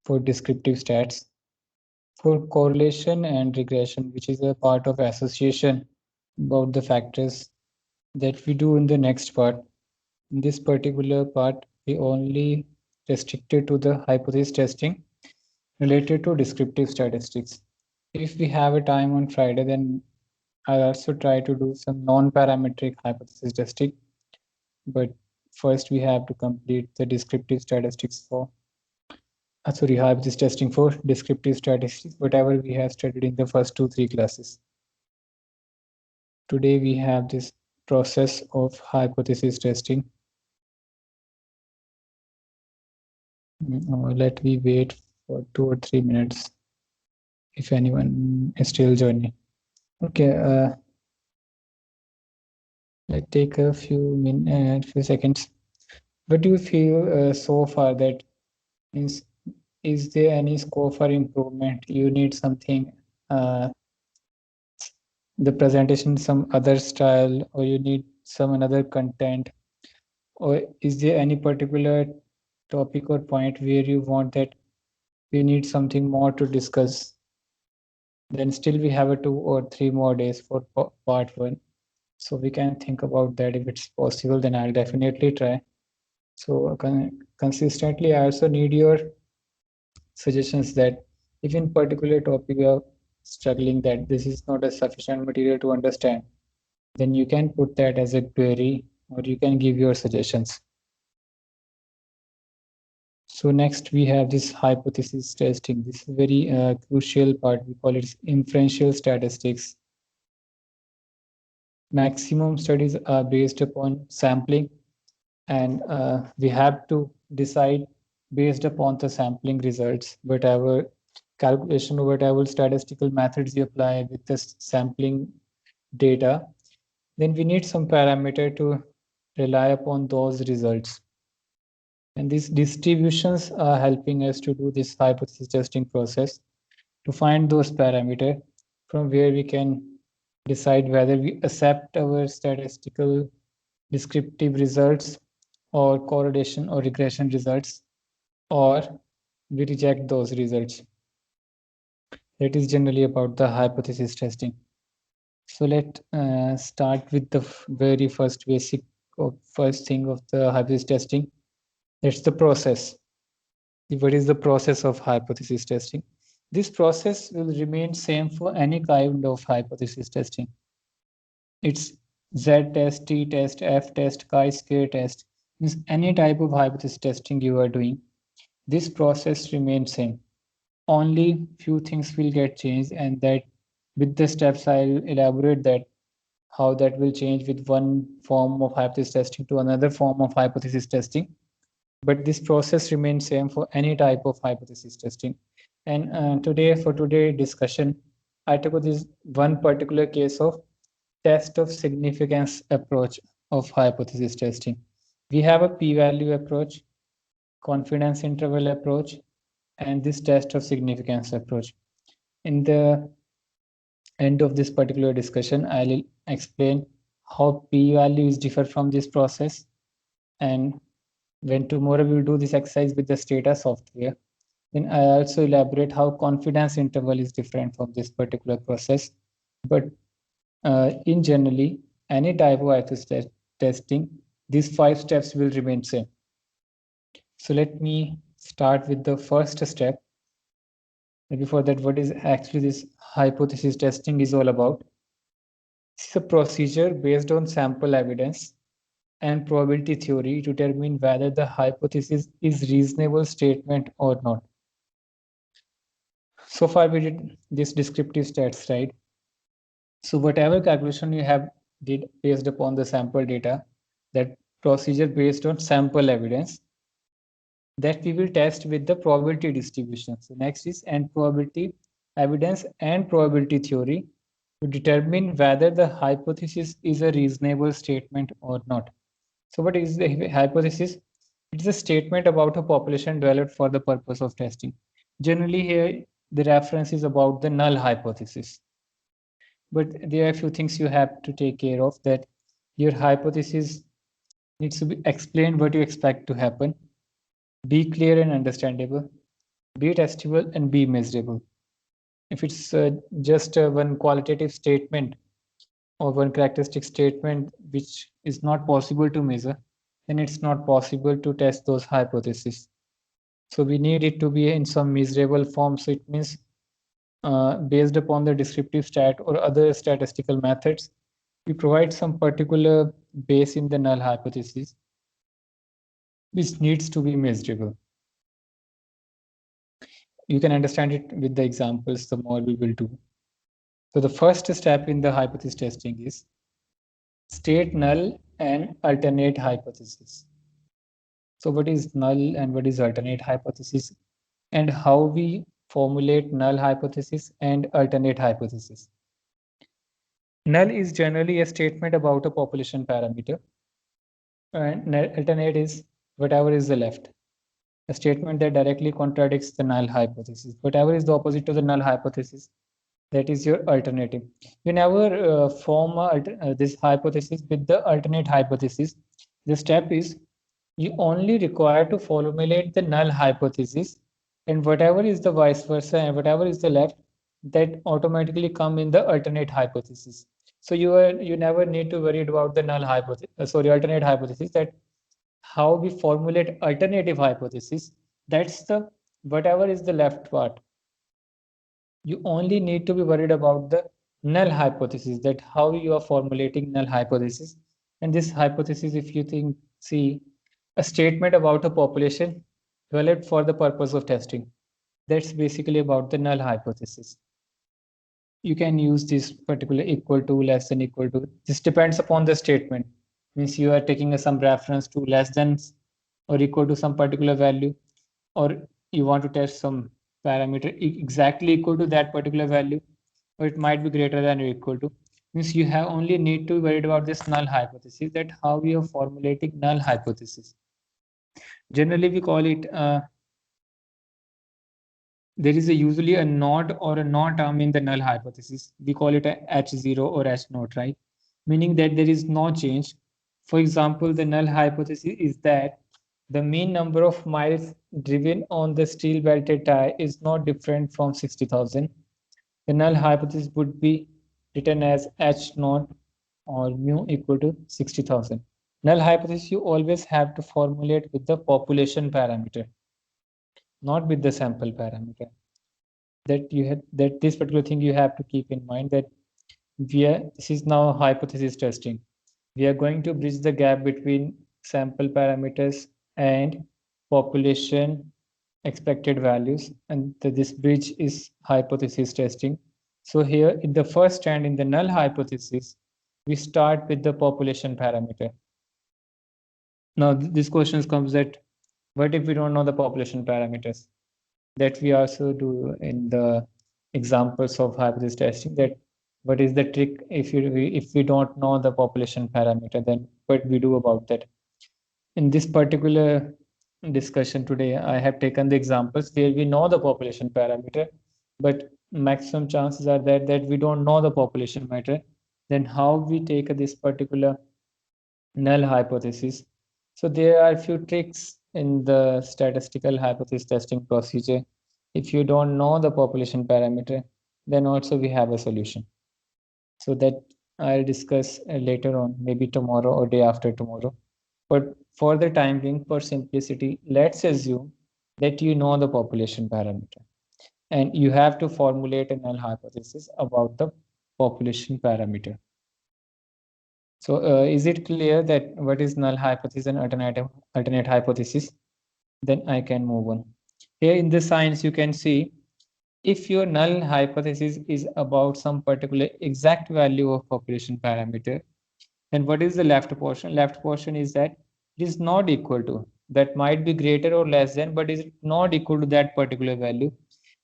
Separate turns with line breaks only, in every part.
for descriptive stats, for correlation and regression, which is a part of association about the factors that we do in the next part. In this particular part, we only restricted to the hypothesis testing related to descriptive statistics. If we have a time on Friday, then I'll also try to do some non-parametric hypothesis testing. But first we have to complete the descriptive statistics for hypothesis testing for descriptive statistics, whatever we have studied in the first 2-3 classes. Today we have this process of hypothesis testing. Let me wait for 2 or 3 minutes if anyone is still joining. Okay, let's take a few seconds. What do you feel so far that is there any scope for improvement? You need something, the presentation, some other style, or you need some another content, or is there any particular topic or point where you want that we need something more to discuss? Then still we have a 2 or 3 more days for part 1. So we can think about that. If it's possible, then I'll definitely try. So consistently, I also need your suggestions that if in particular topic you are struggling that this is not a sufficient material to understand, then you can put that as a query or you can give your suggestions. So next we have this hypothesis testing. This is a very crucial part. We call it inferential statistics. Maximum studies are based upon sampling, and we have to decide based upon the sampling results, whatever calculation or whatever statistical methods you apply with the sampling data, then we need some parameter to rely upon those results. And these distributions are helping us to do this hypothesis testing process to find those parameters from where we can decide whether we accept our statistical descriptive results or correlation or regression results, or we reject those results. That is generally about the hypothesis testing. So let's start with the very first basic or first thing of the hypothesis testing. That's the process. What is the process of hypothesis testing? This process will remain same for any kind of hypothesis testing. It's Z-test, T-test, F-test, chi-square test. Means any type of hypothesis testing you are doing, this process remains same. Only few things will get changed, and that with the steps I'll elaborate that how that will change with one form of hypothesis testing to another form of hypothesis testing. But this process remains same for any type of hypothesis testing. And for today's discussion, I took this one particular case of test of significance approach of hypothesis testing. We have a p-value approach, confidence interval approach, and this test of significance approach. In the end of this particular discussion, I'll explain how p-values differ from this process, and when tomorrow we'll do this exercise with the Stata software, then I also elaborate how confidence interval is different from this particular process. But in generally, any type of hypothesis testing, these 5 steps will remain same. So let me start with the first step. Before that, what is actually this hypothesis testing is all about? This is a procedure based on sample evidence and probability theory to determine whether the hypothesis is reasonable statement or not. So far we did this descriptive stats, right? So whatever calculation you have did based upon the sample data, that procedure based on sample evidence, that we will test with the probability distribution. So next is and probability evidence and probability theory to determine whether the hypothesis is a reasonable statement or not. So what is the hypothesis? It is a statement about a population developed for the purpose of testing. Generally here, the reference is about the null hypothesis. But there are a few things you have to take care of, that your hypothesis needs to be explained what you expect to happen, be clear and understandable, be testable and be measurable. If it's just one qualitative statement or one characteristic statement which is not possible to measure, then it's not possible to test those hypotheses. So we need it to be in some measurable form. So it means based upon the descriptive stat or other statistical methods, we provide some particular base in the null hypothesis which needs to be measurable. You can understand it with the examples, the more we will do. So the first step in the hypothesis testing is state null and alternate hypothesis. So what is null and what is alternate hypothesis, and how we formulate null hypothesis and alternate hypothesis. Null is generally a statement about a population parameter, and alternate is whatever is the left, a statement that directly contradicts the null hypothesis. Whatever is the opposite to the null hypothesis, that is your alternative. You never form this hypothesis with the alternate hypothesis. The step is you only require to formulate the null hypothesis, and whatever is the vice versa and whatever is the left, that automatically come in the alternate hypothesis. So you never need to worry about the null hypothesis, alternate hypothesis, that how we formulate alternative hypothesis. That's the whatever is the left part. You only need to be worried about the null hypothesis, that how you are formulating null hypothesis. And this hypothesis, if you see a statement about a population developed for the purpose of testing, that's basically about the null hypothesis. You can use this particular equal to, less than, equal to. This depends upon the statement. Means you are taking some reference to less than or equal to some particular value, or you want to test some parameter exactly equal to that particular value, or it might be greater than or equal to. Means you have only need to worry about this null hypothesis, that how we are formulating null hypothesis. Generally, we call it there is usually a node or a non-term in the null hypothesis. We call it a H0 or H naught, right? Meaning that there is no change. For example, the null hypothesis is that the mean number of miles driven on the steel belted tire is not different from 60,000. The null hypothesis would be written as H naught or mu equal to 60,000. Null hypothesis you always have to formulate with the population parameter, not with the sample parameter. That you have, that this particular thing you have to keep in mind, that this is now hypothesis testing. We are going to bridge the gap between sample parameters and population expected values, and this bridge is hypothesis testing. So here in the first stand in the null hypothesis, we start with the population parameter. Now this question comes that what if we don't know the population parameters? That we also do in the examples of hypothesis testing, that what is the trick if we don't know the population parameter, then what we do about that. In this particular discussion today, I have taken the examples where we know the population parameter, but maximum chances are that we don't know the population matter. Then how we take this particular null hypothesis. So there are a few tricks in the statistical hypothesis testing procedure. If you don't know the population parameter, then also we have a solution. So that I'll discuss later on, maybe tomorrow or day after tomorrow. But for the time being, for simplicity, let's assume that you know the population parameter and you have to formulate a null hypothesis about the population parameter. So is it clear that what is null hypothesis and alternate hypothesis? Then I can move on. Here in the science, you can see if your null hypothesis is about some particular exact value of population parameter, then what is the left portion? Left portion is that it is not equal to, that might be greater or less than, but is not equal to that particular value.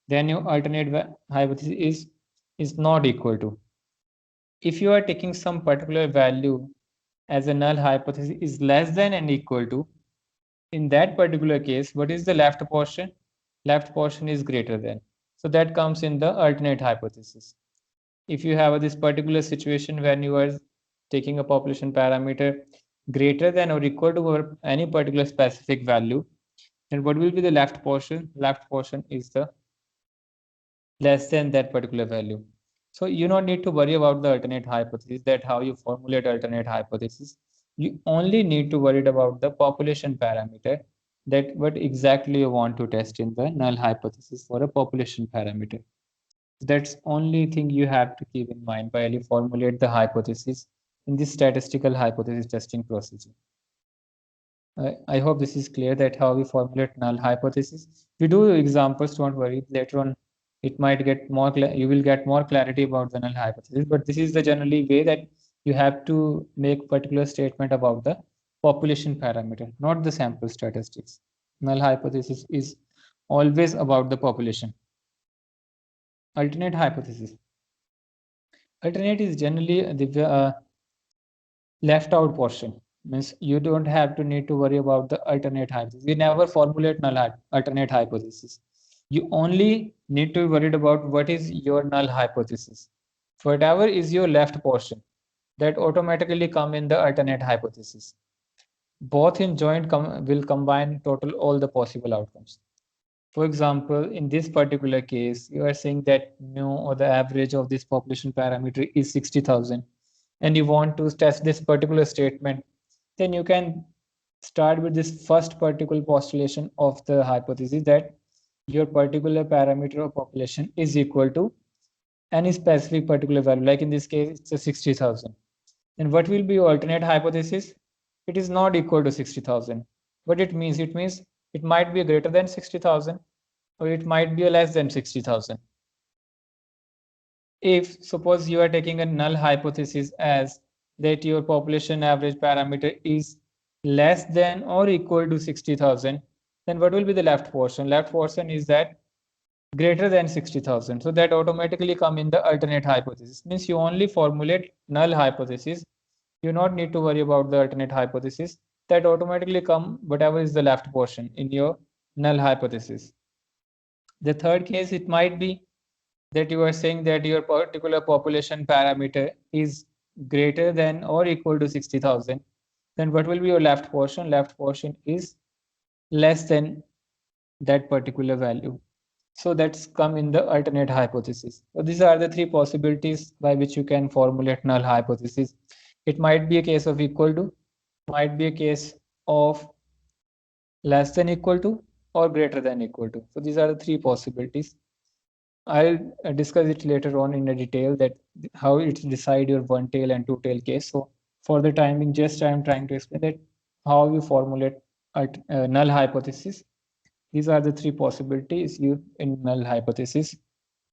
Then your alternate hypothesis is not equal to. If you are taking some particular value as a null hypothesis is less than and equal to, in that particular case, what is the left portion? Left portion is greater than. So that comes in the alternate hypothesis. If you have this particular situation when you are taking a population parameter greater than or equal to any particular specific value, And what will be the left portion? Left portion is the less than that particular value. So you don't need to worry about the alternate hypothesis, that how you formulate alternate hypothesis. You only need to worry about the population parameter, that what exactly you want to test in the null hypothesis for a population parameter. That's only thing you have to keep in mind while you formulate the hypothesis in this statistical hypothesis testing procedure. I hope this is clear that how we formulate null hypothesis. We do examples, don't worry. Later on, it might get more, you will get more clarity about the null hypothesis, but this is the generally way that you have to make particular statement about the population parameter, not the sample statistics. Null hypothesis is always about the population. Alternate hypothesis. Alternate is generally the left out portion. Means you don't have to need to worry about the alternate hypothesis. We never formulate null alternate hypothesis. You only need to be worried about what is your null hypothesis. Whatever is your left portion, that automatically come in the alternate hypothesis. Both in joint will combine total all the possible outcomes. For example, in this particular case, you are saying that mu or the average of this population parameter is 60,000 and you want to test this particular statement, then you can start with this first particular postulation of the hypothesis that your particular parameter of population is equal to any specific particular value. Like in this case, it's a 60,000. And what will be your alternate hypothesis? It is not equal to 60,000. What it means? It means it might be greater than 60,000 or it might be less than 60,000. If suppose you are taking a null hypothesis as that your population average parameter is less than or equal to 60,000, then what will be the left portion? Left portion is that greater than 60,000. So that automatically come in the alternate hypothesis. Means you only formulate null hypothesis. You not need to worry about the alternate hypothesis. That automatically come whatever is the left portion in your null hypothesis. The third case, it might be that you are saying that your particular population parameter is greater than or equal to 60,000, then what will be your left portion? Left portion is less than that particular value. So that's come in the alternate hypothesis. So these are the three possibilities by which you can formulate null hypothesis. It might be a case of equal to, might be a case of less than equal to, or greater than equal to. So these are the three possibilities. I'll discuss it later on in a detail that how it's decide your one tail and two tail case. So for the time being, just I'm trying to explain that how you formulate a null hypothesis. These are the three possibilities you in null hypothesis.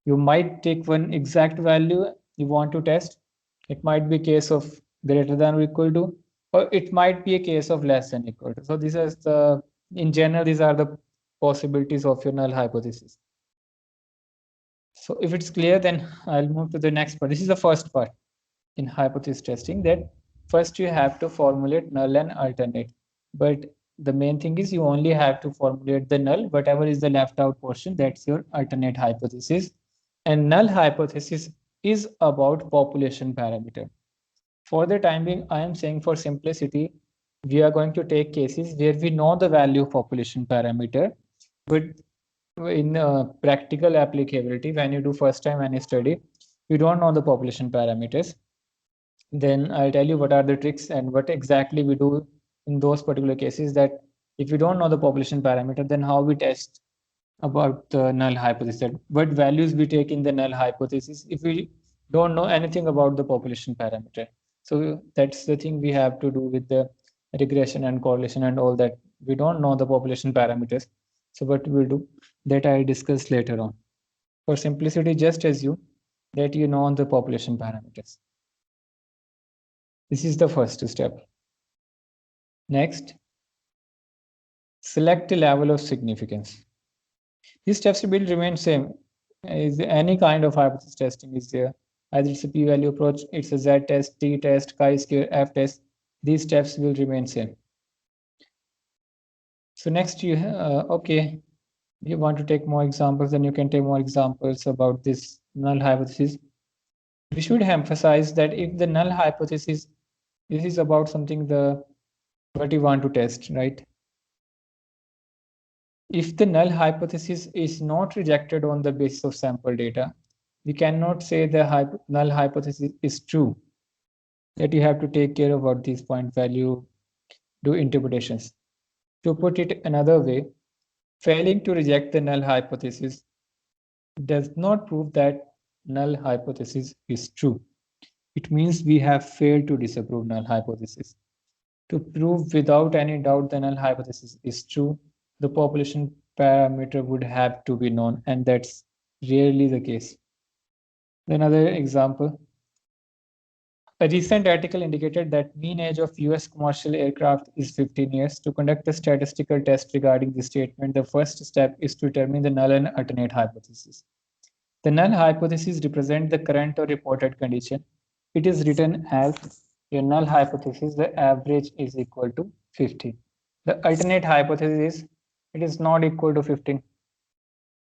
You might take one exact value you want to test. It might be a case of greater than or equal to, or it might be a case of less than equal to. So this is the, in general, these are the possibilities of your null hypothesis. So if it's clear, then I'll move to the next part. This is the first part in hypothesis testing, that first you have to formulate null and alternate. But the main thing is you only have to formulate the null, whatever is the left out portion, that's your alternate hypothesis. And null hypothesis is about population parameter. For the time being, I am saying for simplicity, we are going to take cases where we know the value of population parameter, but in practical applicability, when you do first time any study, you don't know the population parameters. Then I'll tell you what are the tricks and what exactly we do in those particular cases, that if we don't know the population parameter, then how we test about the null hypothesis, that what values we take in the null hypothesis if we don't know anything about the population parameter. So that's the thing we have to do with the regression and correlation and all that. We don't know the population parameters. So what we'll do, that I'll discuss later on. For simplicity, just assume that you know the population parameters. This is the first step. Next, select a level of significance. These steps will remain same. Is there any kind of hypothesis testing is there? Either it's a p-value approach, it's a z-test, t-test, chi-square, f-test. These steps will remain same. So next you okay, you want to take more examples, then you can take more examples about this null hypothesis. We should emphasize that if the null hypothesis, this is about something the what you want to test, right? If the null hypothesis is not rejected on the basis of sample data, we cannot say the null hypothesis is true. That you have to take care of what these point value do interpretations. To put it another way, failing to reject the null hypothesis does not prove that null hypothesis is true. It means we have failed to disapprove null hypothesis. To prove without any doubt the null hypothesis is true, the population parameter would have to be known, and that's rarely the case. Another example, a recent article indicated that mean age of US commercial aircraft is 15 years. To conduct a statistical test regarding this statement, the first step is to determine the null and alternate hypothesis. The null hypothesis represents the current or reported condition. It is written as your null hypothesis, the average is equal to 15. The alternate hypothesis, it is not equal to 15.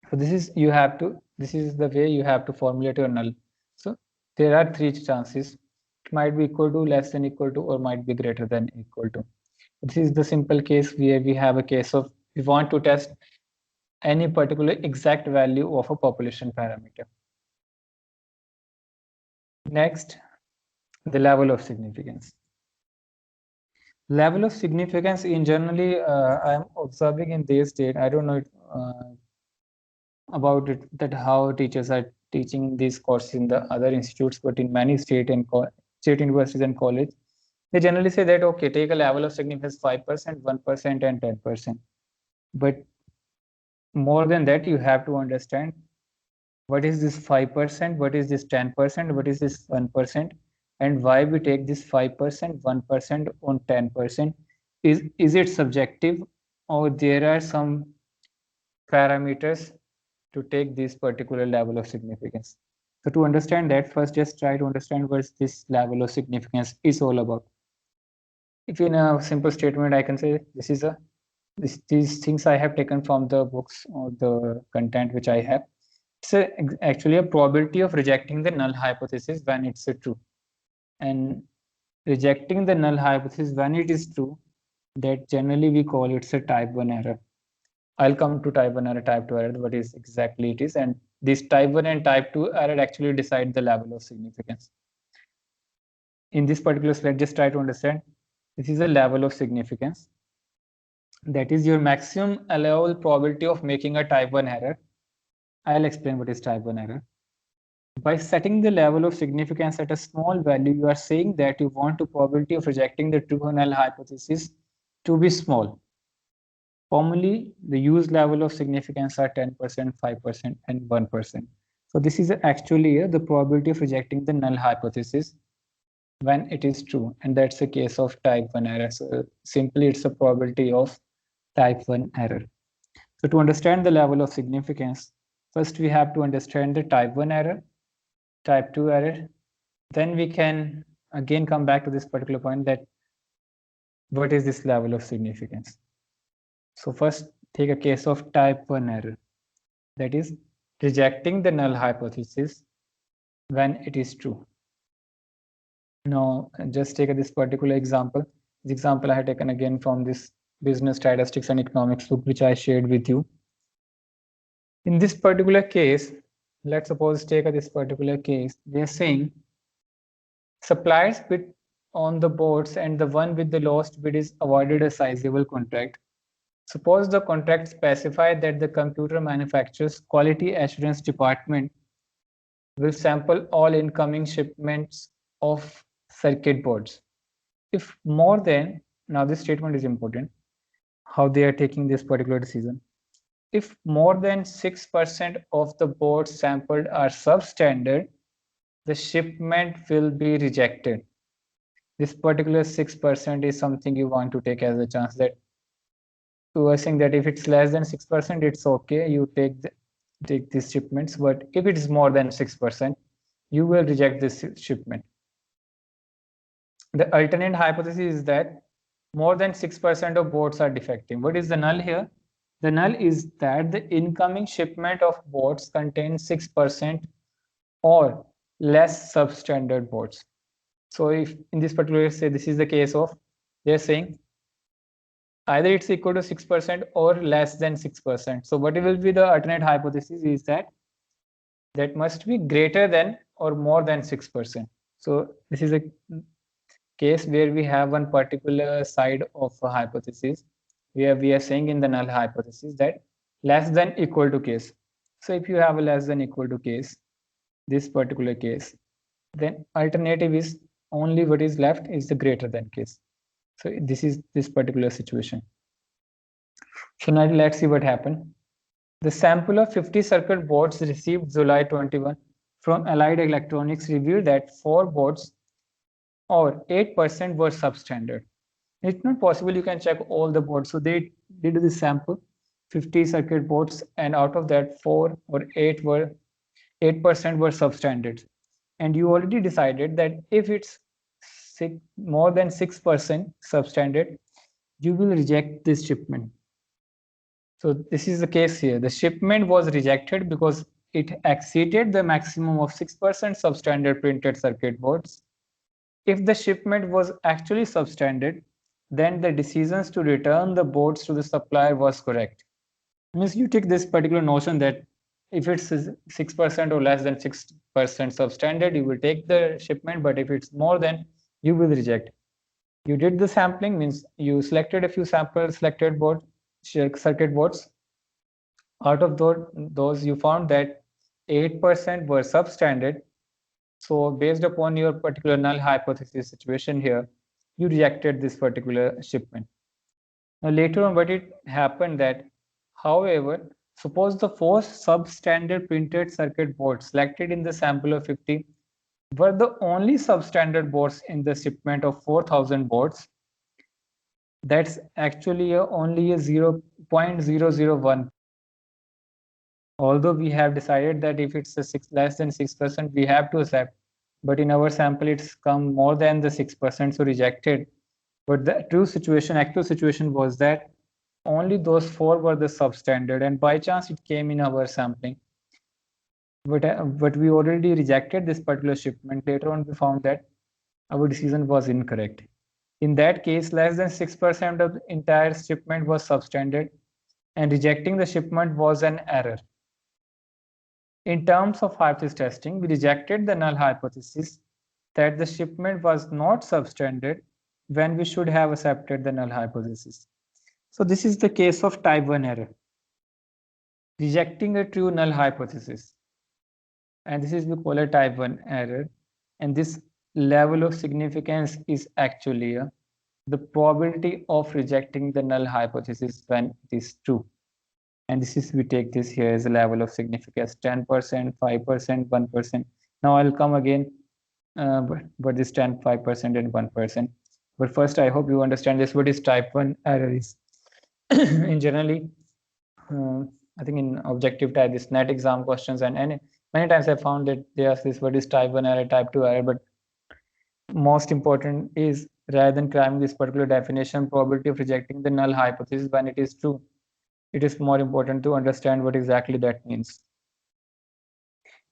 So this is the way you have to formulate your null. So there are three chances. It might be equal to, less than equal to, or might be greater than equal to. This is the simple case where we have a case of we want to test any particular exact value of a population parameter. Next, the level of significance. Level of significance in generally, I'm observing in this state, I don't know about it, that how teachers are teaching these courses in the other institutes, but in many state universities and college, they generally say that, okay, take a level of significance 5%, 1%, and 10%. But more than that, you have to understand what is this 5%, what is this 10%, what is this 1%, and why we take this 5%, 1% on 10%. Is it subjective, or there are some parameters to take this particular level of significance? So to understand that, first just try to understand what this level of significance is all about. If in a simple statement, I can say these things I have taken from the books or the content which I have. It's actually a probability of rejecting the null hypothesis when it's true, and rejecting the null hypothesis when it is true, that generally we call it's a type 1 error. I'll come to type 1 error, type 2 error, what is exactly it is, and this type 1 and type 2 error actually decide the level of significance. In this particular slide, just try to understand, this is a level of significance. That is your maximum allowable probability of making a type 1 error. I'll explain what is type 1 error. By setting the level of significance at a small value, you are saying that you want the probability of rejecting the true or null hypothesis to be small. Formally, the used level of significance are 10%, 5%, and 1%. So this is actually the probability of rejecting the null hypothesis when it is true, and that's a case of type 1 error. So simply, it's a probability of type 1 error. So to understand the level of significance, first we have to understand the type 1 error, type 2 error. Then we can again come back to this particular point, that what is this level of significance. So first take a case of type 1 error, that is rejecting the null hypothesis when it is true. Now just take this particular example. This example I have taken again from this business statistics and economics book which I shared with you. In this particular case, let's suppose take this particular case, they're saying suppliers bid on the boards and the one with the lowest bid is awarded a sizable contract. Suppose the contract specified that the computer manufacturer's quality assurance department will sample all incoming shipments of circuit boards. If more than, now this statement is important, how they are taking this particular decision. If more than 6% of the boards sampled are substandard, the shipment will be rejected. This particular 6% is something you want to take as a chance, that you are saying that if it's less than 6%, it's okay, you take these shipments, but if it is more than 6%, you will reject this shipment. The alternate hypothesis is that more than 6% of boards are defective. What is the null here? The null is that the incoming shipment of boards contains 6% or less substandard boards. So if in this particular say this is the case of, they're saying either it's equal to 6% or less than 6%. So what will be the alternate hypothesis is that must be greater than or more than 6%. So this is a case where we have one particular side of a hypothesis where we are saying in the null hypothesis that less than equal to case. So if you have a less than equal to case, this particular case, then alternative is only what is left is the greater than case. So this is this particular situation. So now let's see what happened. The sample of 50 circuit boards received July 21 from Allied Electronics revealed that 4 boards or 8% were substandard. It's not possible you can check all the boards. So they did this sample, 50 circuit boards, and out of that 4 or 8% were substandard. And you already decided that if it's more than 6% substandard, you will reject this shipment. So this is the case here. The shipment was rejected because it exceeded the maximum of 6% substandard printed circuit boards. If the shipment was actually substandard, then the decisions to return the boards to the supplier was correct. Means you take this particular notion that if it's 6% or less than 6% substandard, you will take the shipment, but if it's more than, you will reject. You did the sampling, means you selected a few samples, selected circuit boards. Out of those, you found that 8% were substandard. So based upon your particular null hypothesis situation here, you rejected this particular shipment. Now later on, what it happened that, however, suppose the 4 substandard printed circuit boards selected in the sample of 50 were the only substandard boards in the shipment of 4,000 boards. That's actually only a 0.001. Although we have decided that if it's less than 6%, we have to accept. But in our sample, it's come more than the 6%, so rejected. But the actual situation was that only those 4 were the substandard, and by chance it came in our sampling. But we already rejected this particular shipment. Later on, we found that our decision was incorrect. In that case, less than 6% of the entire shipment was substandard, and rejecting the shipment was an error. In terms of hypothesis testing, we rejected the null hypothesis that the shipment was not substandard when we should have accepted the null hypothesis. So this is the case of type 1 error, rejecting a true null hypothesis. And this is we call a type 1 error. And this level of significance is actually the probability of rejecting the null hypothesis when it is true. And this is, we take this here as a level of significance, 10%, 5%, 1%. Now I'll come again, but this 10, 5% and 1%. But first, I hope you understand this, what is type 1 error is. In generally, I think in objective type, this net exam questions, and many times I found that they ask this, what is type 1 error, type 2 error, but most important is, rather than cramming this particular definition, probability of rejecting the null hypothesis when it is true, it is more important to understand what exactly that means.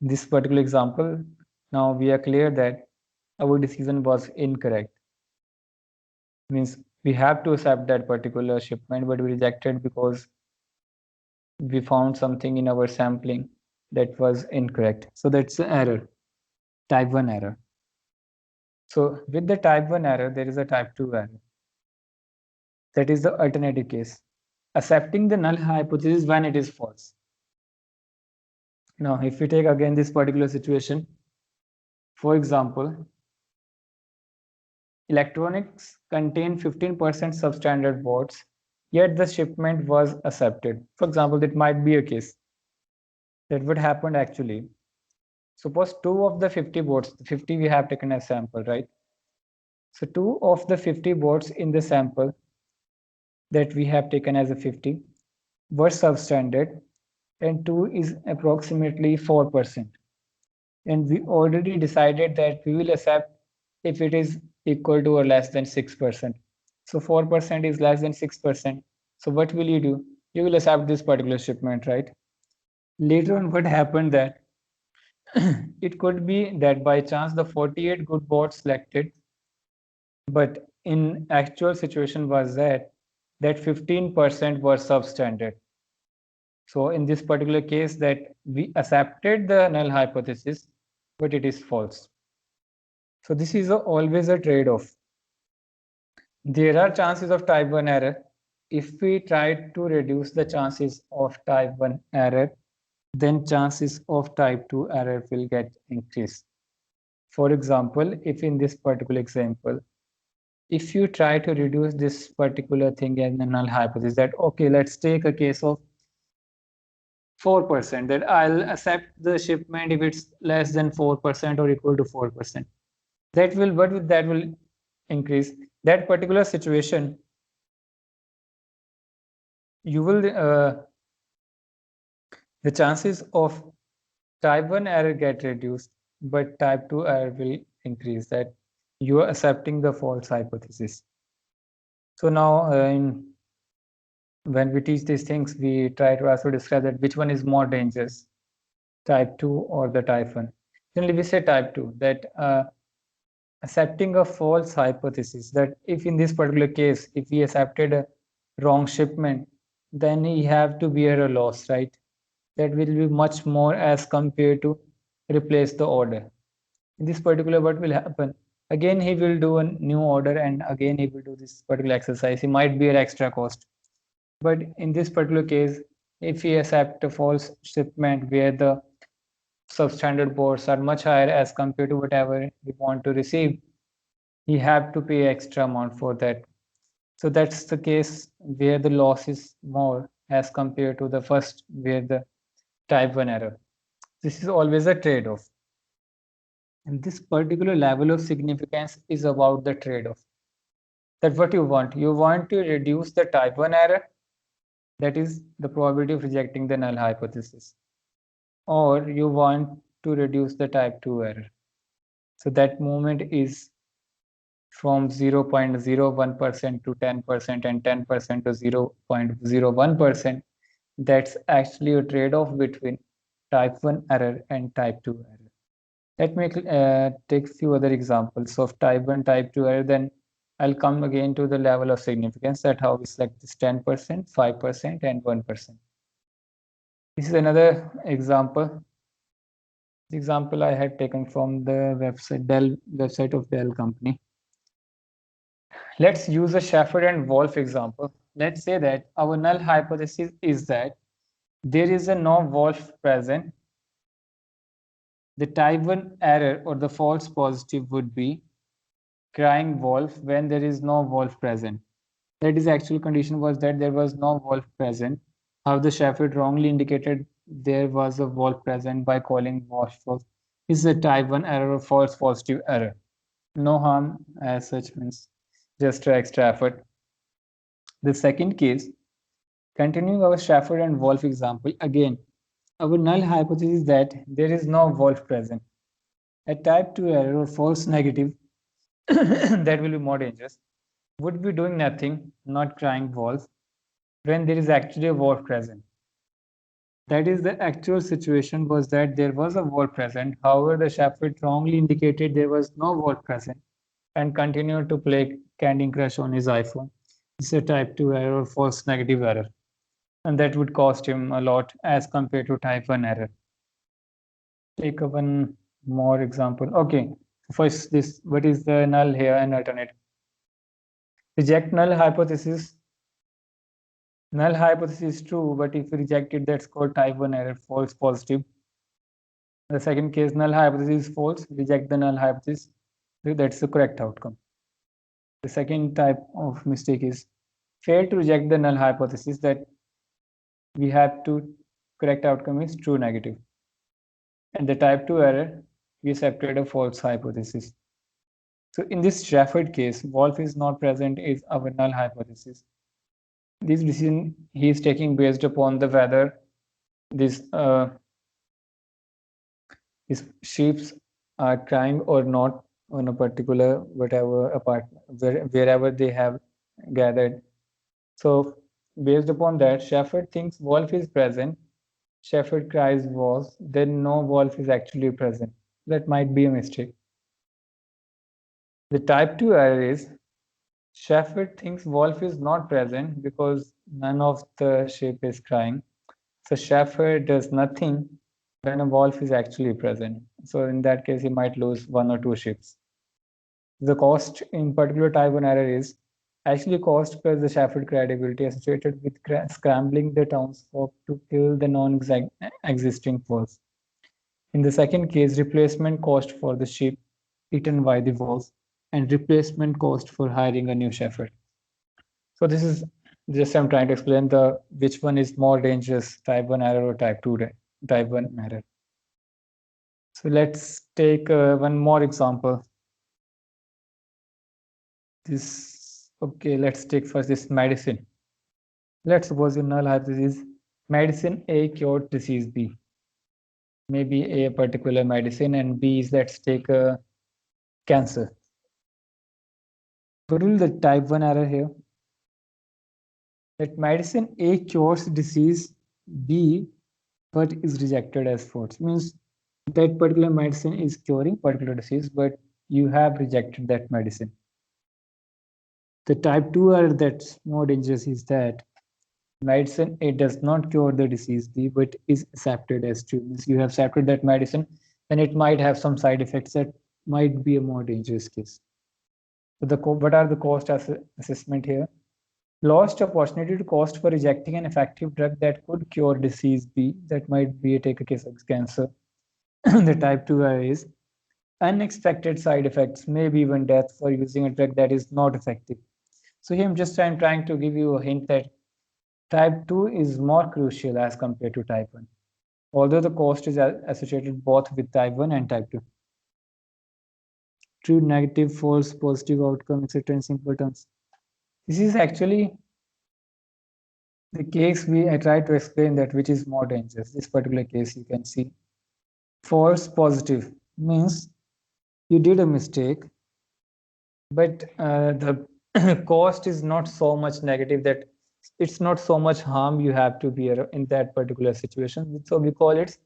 In this particular example, now we are clear that our decision was incorrect. Means we have to accept that particular shipment, but we rejected because we found something in our sampling that was incorrect. So that's the error, type 1 error. So with the type 1 error, there is a type 2 error. That is the alternative case, accepting the null hypothesis when it is false. Now, if we take again this particular situation, for example, electronics contain 15% substandard boards, yet the shipment was accepted. For example, that might be a case. That would happen actually. Suppose 2 of the 50 boards, 50 we have taken as sample, right? So 2 of the 50 boards in the sample that we have taken as a 50 were substandard, and 2 is approximately 4%. And we already decided that we will accept if it is equal to or less than 6%. So 4% is less than 6%. So what will you do? You will accept this particular shipment, right? Later on, what happened that it could be that by chance the 48 good boards selected, but in actual situation was that that 15% were substandard. So in this particular case, that we accepted the null hypothesis, but it is false. So this is always a trade-off. There are chances of type 1 error. If we try to reduce the chances of type 1 error, then chances of type 2 error will get increased. For example, if in this particular example, if you try to reduce this particular thing as a null hypothesis, that okay, let's take a case of 4%, that I'll accept the shipment if it's less than 4% or equal to 4%. That will increase that particular situation. You will the chances of type 1 error get reduced, but type 2 error will increase, that you are accepting the false hypothesis. So now when we teach these things, we try to also describe that which one is more dangerous, type 2 or the type 1. Generally, we say type 2, that accepting a false hypothesis, that if in this particular case, if we accepted a wrong shipment, then we have to bear a loss, right? That will be much more as compared to replace the order. In this particular, what will happen? Again, he will do a new order, and again he will do this particular exercise. He might bear extra cost. But in this particular case, if he accept a false shipment where the substandard boards are much higher as compared to whatever we want to receive, he have to pay extra amount for that. So that's the case where the loss is more as compared to the first where the type 1 error. This is always a trade-off. And this particular level of significance is about the trade-off. That what you want to reduce the type 1 error, that is the probability of rejecting the null hypothesis, or you want to reduce the type 2 error. So that movement is from 0.01% to 10% and 10% to 0.01%. That's actually a trade-off between type 1 error and type 2 error. Let me take a few other examples of type 1, type 2 error, then I'll come again to the level of significance, that how we select this 10%, 5%, and 1%. This is another example. The example I had taken from the website of Dell company. Let's use a Shepard and Wolf example. Let's say that our null hypothesis is that there is a no Wolf present. The type 1 error or the false positive would be crying wolf when there is no wolf present. That is actual condition was that there was no wolf present. How the Shepard wrongly indicated there was a wolf present by calling wolf false is a type 1 error or false positive error. No harm as such, means just extra effort. The second case, continuing our Shepard and Wolf example, again, our null hypothesis is that there is no wolf present. A type 2 error or false negative that will be more dangerous would be doing nothing, not crying wolf, when there is actually a wolf present. That is, the actual situation was that there was a wolf present. However, the Shepard wrongly indicated there was no wolf present and continued to play Candy Crush on his iPhone. It's a type 2 error or false negative error. And that would cost him a lot as compared to type 1 error. Take one more example. Okay, first this, what is the null here and alternative? Reject null hypothesis. Null hypothesis is true, but if you reject it, that's called type 1 error, false positive. The second case, null hypothesis is false, reject the null hypothesis. That's the correct outcome. The second type of mistake is fail to reject the null hypothesis, that we have to correct outcome is true negative. And the type 2 error, we accepted a false hypothesis. So in this Shepard case, wolf is not present is our null hypothesis. This decision he is taking based upon the whether these sheep are crying or not on a particular whatever apartment, wherever they have gathered. So based upon that, Shepard thinks wolf is present. Shepard cries wolf, then no wolf is actually present. That might be a mistake. The type 2 error is Shepard thinks Wolf is not present because none of the ship is crying. So Shepard does nothing when a Wolf is actually present. So in that case, he might lose one or two ships. The cost in particular type 1 error is actually cost plus the Shepard credibility associated with scrambling the townsfolk to kill the non-existing foes. In the second case, replacement cost for the ship eaten by the wolves and replacement cost for hiring a new shepherd. So this is just I'm trying to explain the which one is more dangerous, type 1 error or type 2 type 1 error. So let's take one more example. Okay, let's take first this medicine. Let's suppose your null hypothesis medicine A cured disease B. Maybe a particular medicine and B is let's take cancer. What will the type 1 error here? That medicine A cures disease B but is rejected as false. Means that particular medicine is curing particular disease, but you have rejected that medicine. The type 2 error that's more dangerous is that medicine A does not cure the disease B but is accepted as true. Means you have accepted that medicine, then it might have some side effects that might be a more dangerous case. So what are the cost assessment here? Lost opportunity to cost for rejecting an effective drug that could cure disease B. That might be take a case of cancer. The type 2 error is unexpected side effects, maybe even death for using a drug that is not effective. So here I'm trying to give you a hint that type 2 is more crucial as compared to type 1, although the cost is associated both with type 1 and type 2. True, negative, false, positive outcome, etc. in simple terms. This is actually the case I tried to explain that which is more dangerous. This particular case you can see. False positive means you did a mistake, but the cost is not so much negative that it's not so much harm you have to bear in that particular situation. So we call it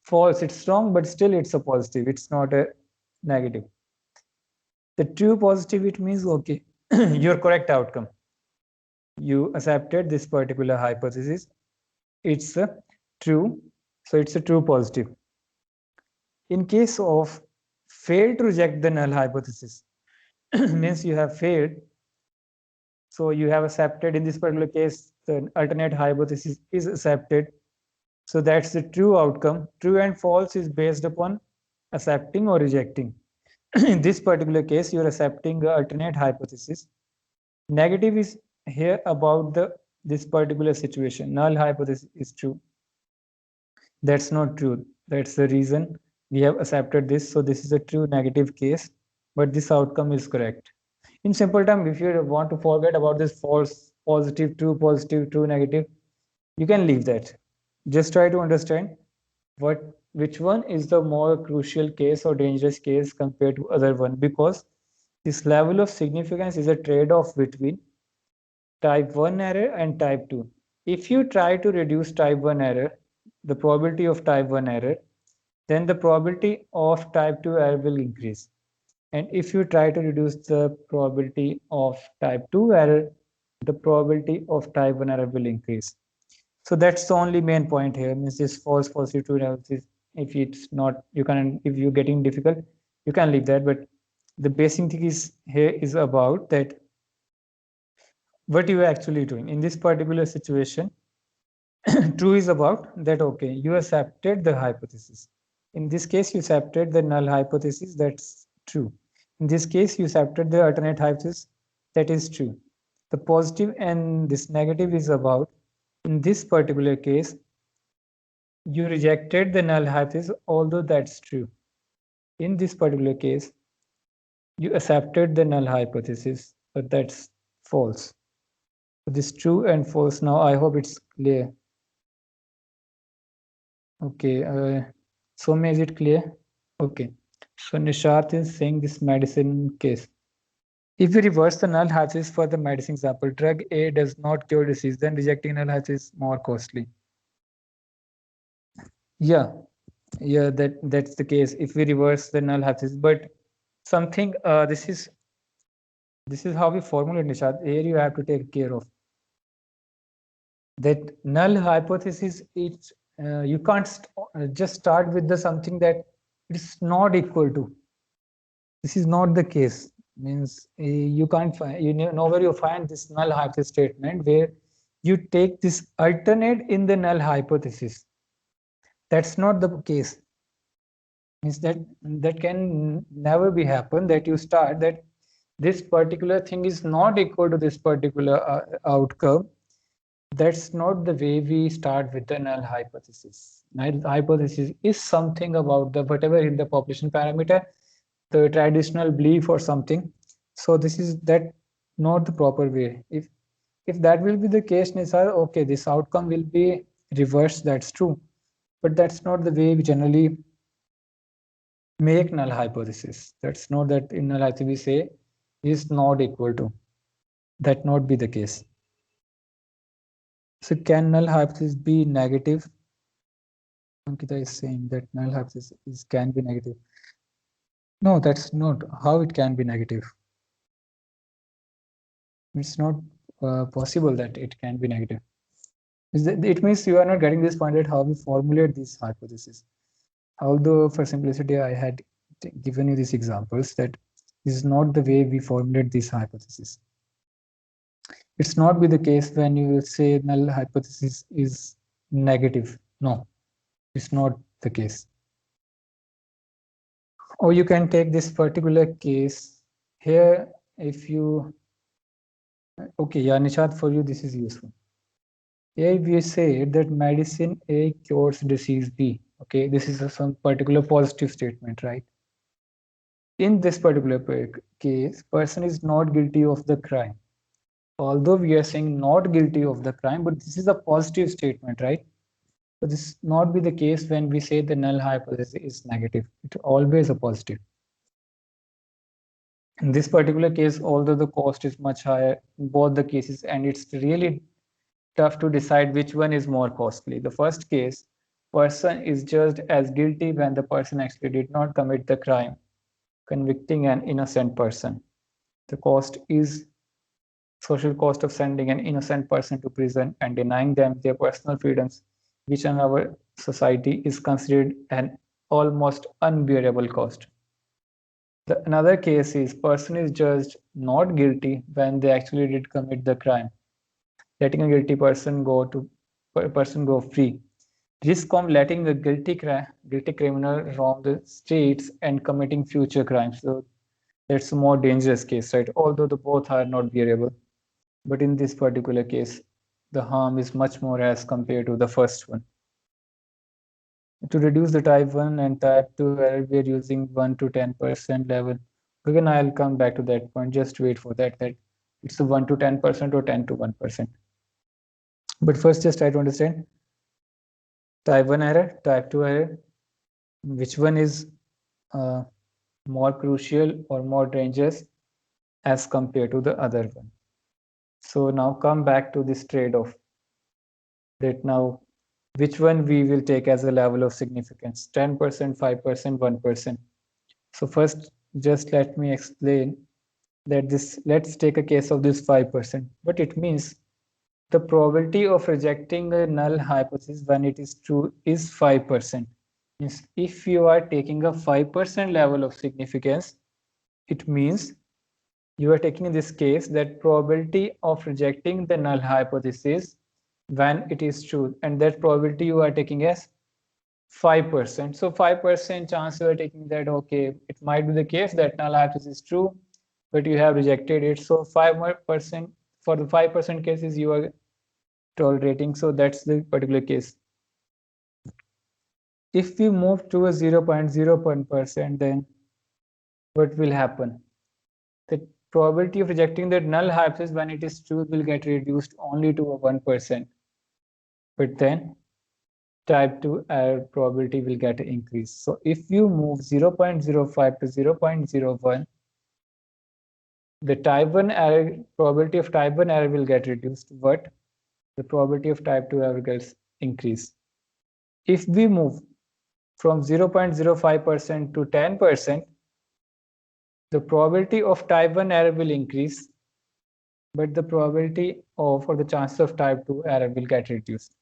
false. It's wrong, but still it's a positive. It's not a negative. The true positive, it means, okay, your correct outcome. You accepted this particular hypothesis. It's a true. So it's a true positive. In case of failed to reject the null hypothesis, means you have failed. So you have accepted, in this particular case, the alternate hypothesis is accepted. So that's the true outcome. True and false is based upon accepting or rejecting. In this particular case, you're accepting the alternate hypothesis. Negative is here about this particular situation. Null hypothesis is true. That's not true. That's the reason we have accepted this. So this is a true negative case, but this outcome is correct. In simple terms, if you want to forget about this false, positive, true, negative, you can leave that. Just try to understand which one is the more crucial case or dangerous case compared to other one, because this level of significance is a trade-off between type 1 error and type 2. If you try to reduce type 1 error, the probability of type 1 error, then the probability of type 2 error will increase. And if you try to reduce the probability of type 2 error, the probability of type 1 error will increase. So that's the only main point here, means this false positive true analysis. If it's not, if you're getting difficult, you can leave that. But the basic thing is here is about that what you are actually doing in this particular situation. True is about that, okay, you accepted the hypothesis. In this case, you accepted the null hypothesis, that's true. In this case, you accepted the alternate hypothesis, that is true. The positive and this negative is about, in this particular case, you rejected the null hypothesis, although that's true. In this particular case, you accepted the null hypothesis, but that's false. So this true and false. Now, I hope it's clear. Okay, so is it clear? Okay, so Nishat is saying this medicine case. If we reverse the null hypothesis for the medicine example, drug A does not cure disease, then rejecting null hypothesis is more costly. Yeah, that's the case if we reverse the null hypothesis. But something, this is This is how we formulate, Nishad. Here you have to take care of that null hypothesis. It's you can't just start with the something that it's not equal to. This is not the case. Means you can't find, you know, nowhere you find this null hypothesis statement where you take this alternate in the null hypothesis. That's not the case. Means that can never be happen, that you start that this particular thing is not equal to this particular outcome. That's not the way we start with the null hypothesis. Null hypothesis is something about the whatever in the population parameter, the traditional belief or something. So this is that not the proper way. If that will be the case, Nisar, okay, this outcome will be reversed. That's true, but that's not the way we generally make null hypothesis. That's not that in null hypothesis we say is not equal to. That not be the case. So can null hypothesis be negative? Ankita is saying that null hypothesis can be negative. No, that's not how it can be negative. It's not possible that it can be negative. It means you are not getting this point at how we formulate these hypotheses. Although for simplicity, I had given you these examples that this is not the way we formulate these hypotheses. It's not be the case when you will say null hypothesis is negative. No, it's not the case. Or you can take this particular case here. If you, okay, yeah, Nishad, for you this is useful. Here we say that medicine A cures disease B. Okay, this is some particular positive statement, right? In this particular case, person is not guilty of the crime. Although we are saying not guilty of the crime, but this is a positive statement, right? So this not be the case when we say the null hypothesis is negative. It's always a positive. In this particular case, although the cost is much higher in both the cases, and it's really tough to decide which one is more costly. The first case, person is judged as guilty when the person actually did not commit the crime, convicting an innocent person. The cost is social cost of sending an innocent person to prison and denying them their personal freedoms, which in our society is considered an almost unbearable cost. Another case is person is judged not guilty when they actually did commit the crime, letting a guilty person go free. Risk of letting a guilty criminal roam the streets and committing future crimes. So that's a more dangerous case, right? Although the both are not bearable. But in this particular case, the harm is much more as compared to the first one. To reduce the type 1 and type 2 error, we are using 1 to 10% level. Again, I'll come back to that point. Just wait for that it's a 1 to 10% or 10 to 1%. But first, just try to understand type 1 error, type 2 error, which one is more crucial or more dangerous as compared to the other one. So now come back to this trade-off, that now which one we will take as a level of significance, 10%, 5%, 1%. So first, just let me explain that this, let's take a case of this 5%. What it means, the probability of rejecting a null hypothesis when it is true is 5%. Means if you are taking a 5% level of significance, it means you are taking in this case that probability of rejecting the null hypothesis when it is true, and that probability you are taking as 5%. So 5% chance you are taking that, okay, it might be the case that null hypothesis is true, but you have rejected it. So 5% for the 5% cases you are tolerating. So that's the particular case. If we move to a 0.01%, then what will happen? The probability of rejecting the null hypothesis when it is true will get reduced only to a 1%. But then type 2 error probability will get increased. So if you move 0.05 to 0.01, the type 1 error, probability of type 1 error will get reduced, but the probability of type 2 error gets increased. If we move from 0.05% to 10%, the probability of type 1 error will increase, but the probability of or the chances of type 2 error will get reduced.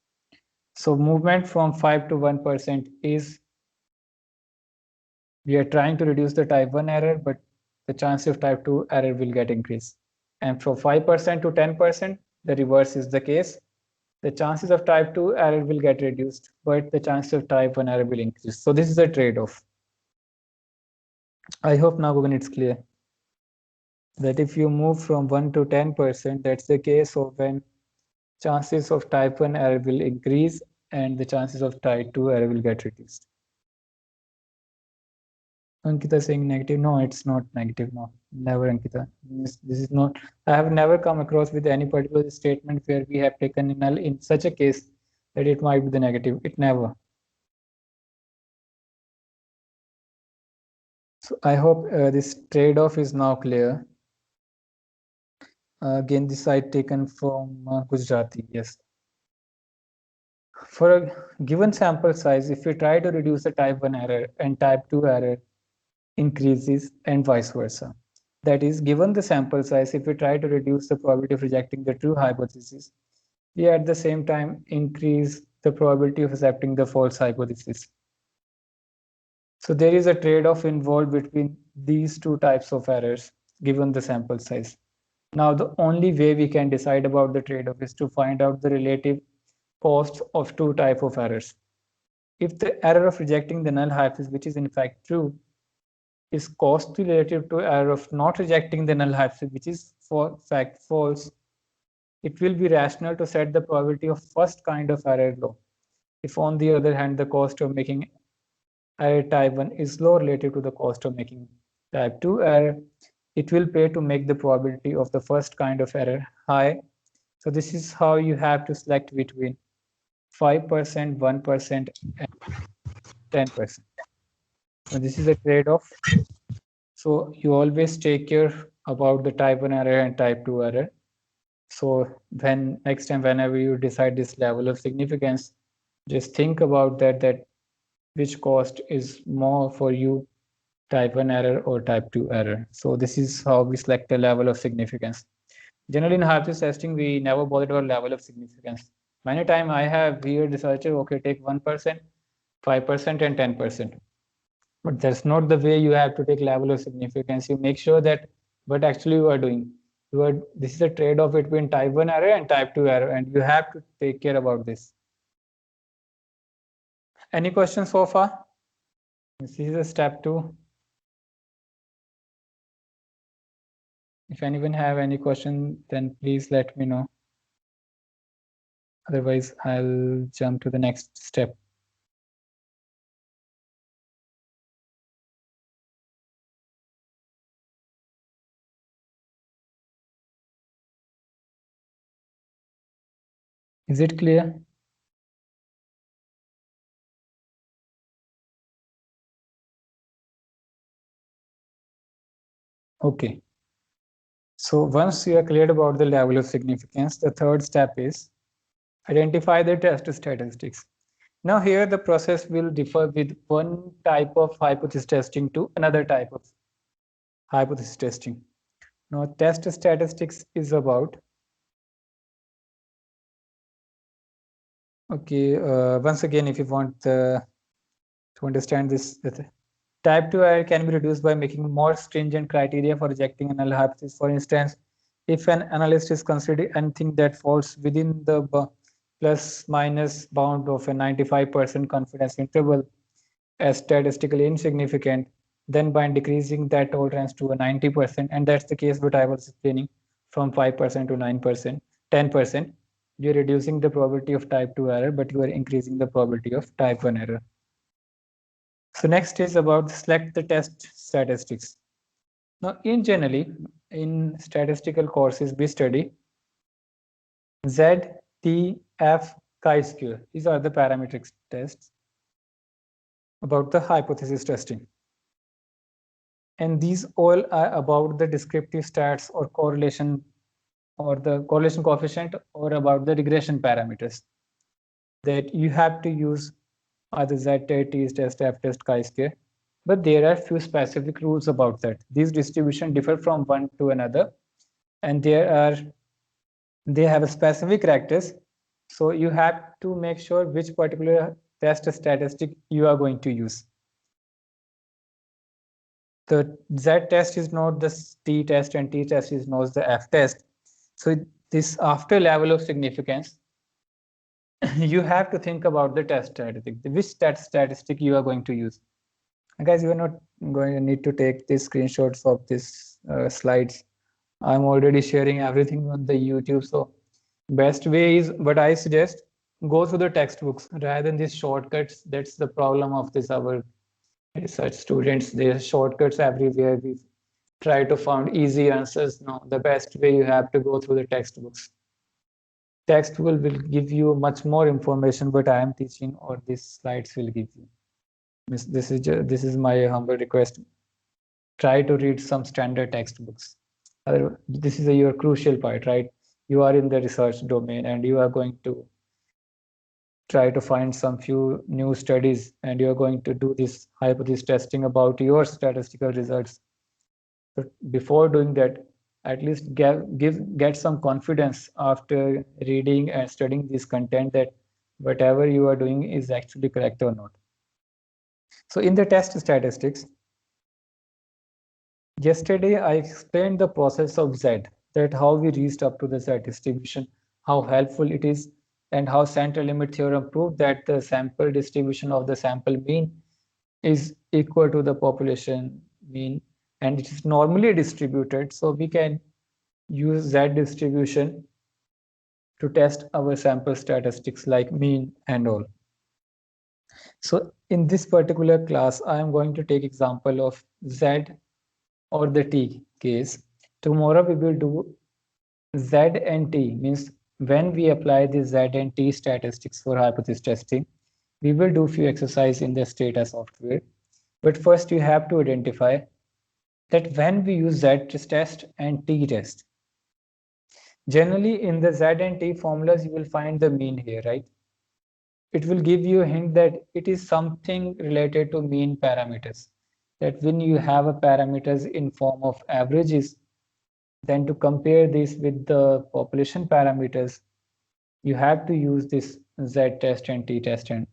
So movement from 5 to 1% is, we are trying to reduce the type 1 error, but the chance of type 2 error will get increased. And from 5% to 10%, the reverse is the case. The chances of type 2 error will get reduced, but the chance of type 1 error will increase. So this is a trade-off. I hope now Gogan it's clear that if you move from 1 to 10%, that's the case of when chances of type 1 error will increase and the chances of type 2 error will get reduced. Ankita saying negative. No, it's not negative. No, never, Ankita. This is not. I have never come across with any particular statement where we have taken null in such a case that it might be the negative. It never. So I hope this trade-off is now clear. Again, this I taken from Gujarati. Yes. For a given sample size, if we try to reduce the type 1 error and type 2 error increases and vice versa. That is, given the sample size, if we try to reduce the probability of rejecting the true hypothesis, we at the same time increase the probability of accepting the false hypothesis. So there is a trade-off involved between these two types of errors given the sample size. Now, the only way we can decide about the trade-off is to find out the relative costs of two types of errors. If the error of rejecting the null hypothesis, which is in fact true, is costly relative to error of not rejecting the null hypothesis, which is for fact false, it will be rational to set the probability of first kind of error low. If on the other hand, the cost of making error type 1 is low relative to the cost of making type 2 error, it will pay to make the probability of the first kind of error high. So this is how you have to select between 5%, 1%, and 10%. So this is a trade-off. So you always take care about the type 1 error and type 2 error. So when next time, whenever you decide this level of significance, just think about that which cost is more for you, type 1 error or type 2 error. So this is how we select the level of significance. Generally in hypothesis testing, we never bothered about level of significance. Many times I have weird researcher, okay, take 1%, 5%, and 10%. But that's not the way you have to take level of significance. You make sure that what actually you are doing. This is a trade-off between type 1 error and type 2 error, and you have to take care about this. Any questions so far? This is a step 2. If anyone have any question, then please let me know. Otherwise, I'll jump to the next step. Is it clear? Okay. So once you are clear about the level of significance, the third step is identify the test statistics. Now here the process will differ with one type of hypothesis testing to another type of hypothesis testing. Now test statistics is about, okay, once again, if you want to understand this, type 2 error can be reduced by making more stringent criteria for rejecting a null hypothesis. For instance, if an analyst is considering anything that falls within the plus minus bound of a 95% confidence interval as statistically insignificant, then by decreasing that tolerance to a 90%, and that's the case what I was explaining, from 5% to 9%, 10%, you're reducing the probability of type 2 error, but you are increasing the probability of type 1 error. So next is about select the test statistics. Now, in statistical courses, we study Z, T, F, chi-square. These are the parametric tests about the hypothesis testing. And these all are about the descriptive stats or correlation or the correlation coefficient or about the regression parameters that you have to use either Z, T test, F test, chi-square. but there are few specific rules about that. These distribution differ from one to another, and they have a specific characters. So you have to make sure which particular test statistic you are going to use. The Z test is not the T test, and T test is not the F test. So this after level of significance, you have to think about the test statistic, which test statistic you are going to use. And guys, you are not going to need to take these screenshots of these slides. I'm already sharing everything on the YouTube. So best way is what I suggest, go through the textbooks rather than these shortcuts. That's the problem of this our research students. There's shortcuts everywhere. We try to find easy answers. No, the best way you have to go through the textbooks. Textbook will give you much more information what I am teaching or these slides will give you. This is my humble request. Try to read some standard textbooks. This is your crucial part, right? You are in the research domain and you are going to try to find some few new studies, and you're going to do this hypothesis testing about your statistical results. But before doing that, at least get some confidence after reading and studying this content that whatever you are doing is actually correct or not. So in the test statistics, yesterday I explained the process of Z, that how we reached up to the Z distribution, how helpful it is, and how central limit theorem proved that the sample distribution of the sample mean is equal to the population mean, and it is normally distributed. So we can use Z distribution to test our sample statistics like mean and all. So in this particular class, I am going to take example of Z or the T case. Tomorrow we will do Z and T, means when we apply the Z and T statistics for hypothesis testing, we will do few exercise in the Stata software. But first you have to identify that when we use Z test and T test, generally in the Z and T formulas, you will find the mean here, right? It will give you a hint that it is something related to mean parameters. That when you have a parameters in form of averages, then to compare this with the population parameters, you have to use this Z test and T test and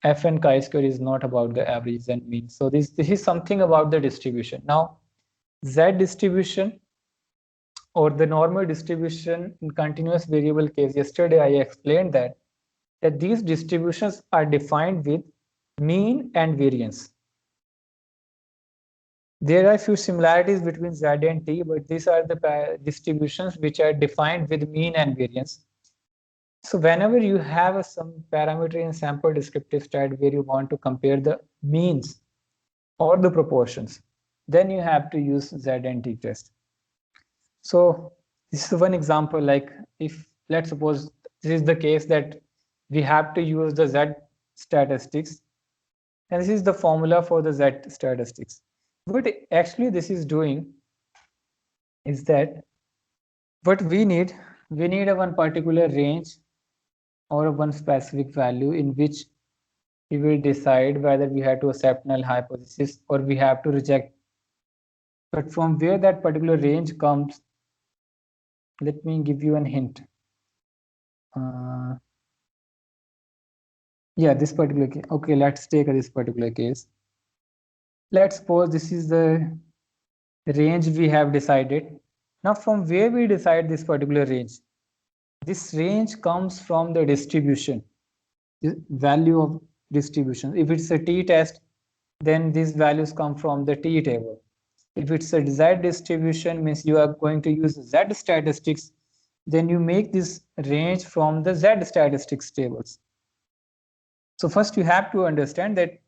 F and chi-square is not about the averages and means. So this is something about the distribution. Now, Z distribution or the normal distribution in continuous variable case, yesterday I explained that these distributions are defined with mean and variance. There are few similarities between Z and T, but these are the distributions which are defined with mean and variance. So whenever you have some parameter in sample descriptive stat where you want to compare the means or the proportions, then you have to use Z and T test. So this is one example, like if let's suppose this is the case that we have to use the Z statistics, and this is the formula for the Z statistics. What actually this is doing is that what we need a one particular range or one specific value in which we will decide whether we have to accept null hypothesis or we have to reject. But from where that particular range comes, let me give you a hint. Yeah, this particular case. Okay, let's take this particular case. Let's suppose this is the range we have decided. Now, from where we decide this particular range? This range comes from the distribution, the value of distribution. If it's a t-test, then these values come from the t-table. If it's a Z distribution, means you are going to use Z statistics, then you make this range from the Z statistics tables. So first you have to understand that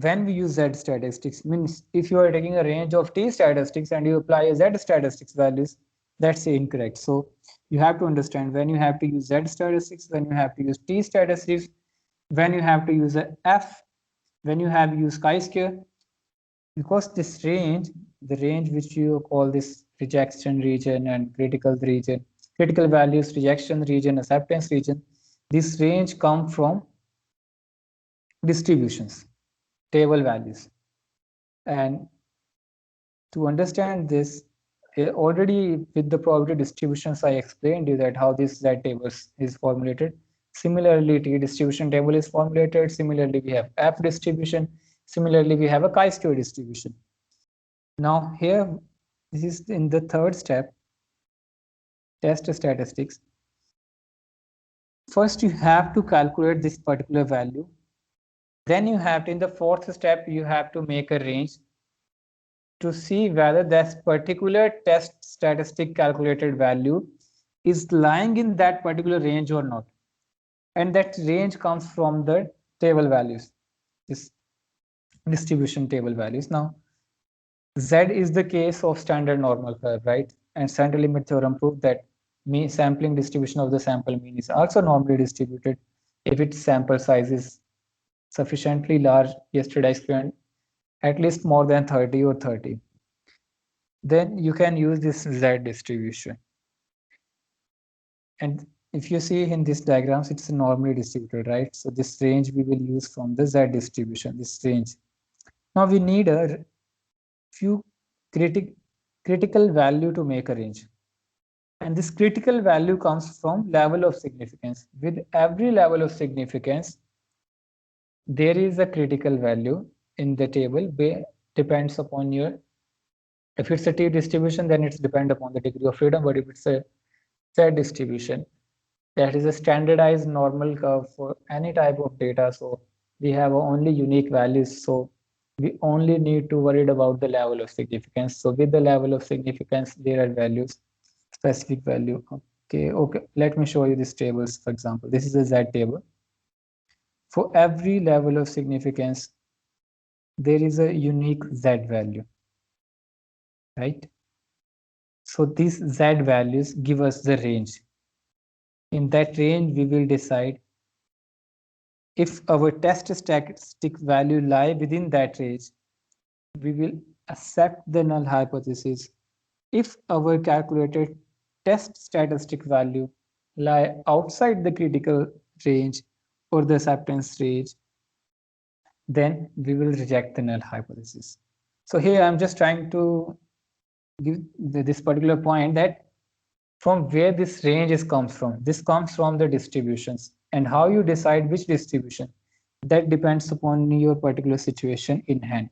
when we use Z statistics, means if you are taking a range of T statistics and you apply a Z statistics values, that's incorrect. So you have to understand when you have to use Z statistics, when you have to use T statistics, when you have to use a F, when you have used chi-square, because this range, the range which you call this rejection region and critical region, critical values, rejection region, acceptance region, this range come from distributions. table values. And to understand this, already with the probability distributions, I explained you that how this Z table is formulated. Similarly, T distribution table is formulated. Similarly, we have F distribution. Similarly, we have a chi-square distribution. Now here, this is in the third step, test statistics. First, you have to calculate this particular value. Then you have to, in the fourth step, you have to make a range to see whether that particular test statistic calculated value is lying in that particular range or not. And that range comes from the table values, this distribution table values. Now, Z is the case of standard normal curve, right? And center limit theorem proved that mean sampling distribution of the sample mean is also normally distributed if its sample size is sufficiently large. Yesterday I explained at least more than 30 or 30. Then you can use this Z distribution. And if you see in these diagrams, it's normally distributed, right? So this range we will use from the Z distribution, this range. Now we need a few critical value to make a range. And this critical value comes from level of significance. With every level of significance, there is a critical value in the table, depends upon your, if it's a T distribution, then it's depend upon the degree of freedom. But if it's a Z distribution, that is a standardized normal curve for any type of data. So we have only unique values. So we only need to worry about the level of significance. So with the level of significance, there are values, specific value. Okay. Let me show you these tables. For example, this is a Z table. For every level of significance, there is a unique Z value, right? So these Z values give us the range. In that range, we will decide if our test statistic value lie within that range, we will accept the null hypothesis. If our calculated test statistic value lie outside the critical range or the acceptance range, then we will reject the null hypothesis. So here I'm just trying to give this particular point that from where this range comes from. This comes from the distributions, and how you decide which distribution, that depends upon your particular situation in hand.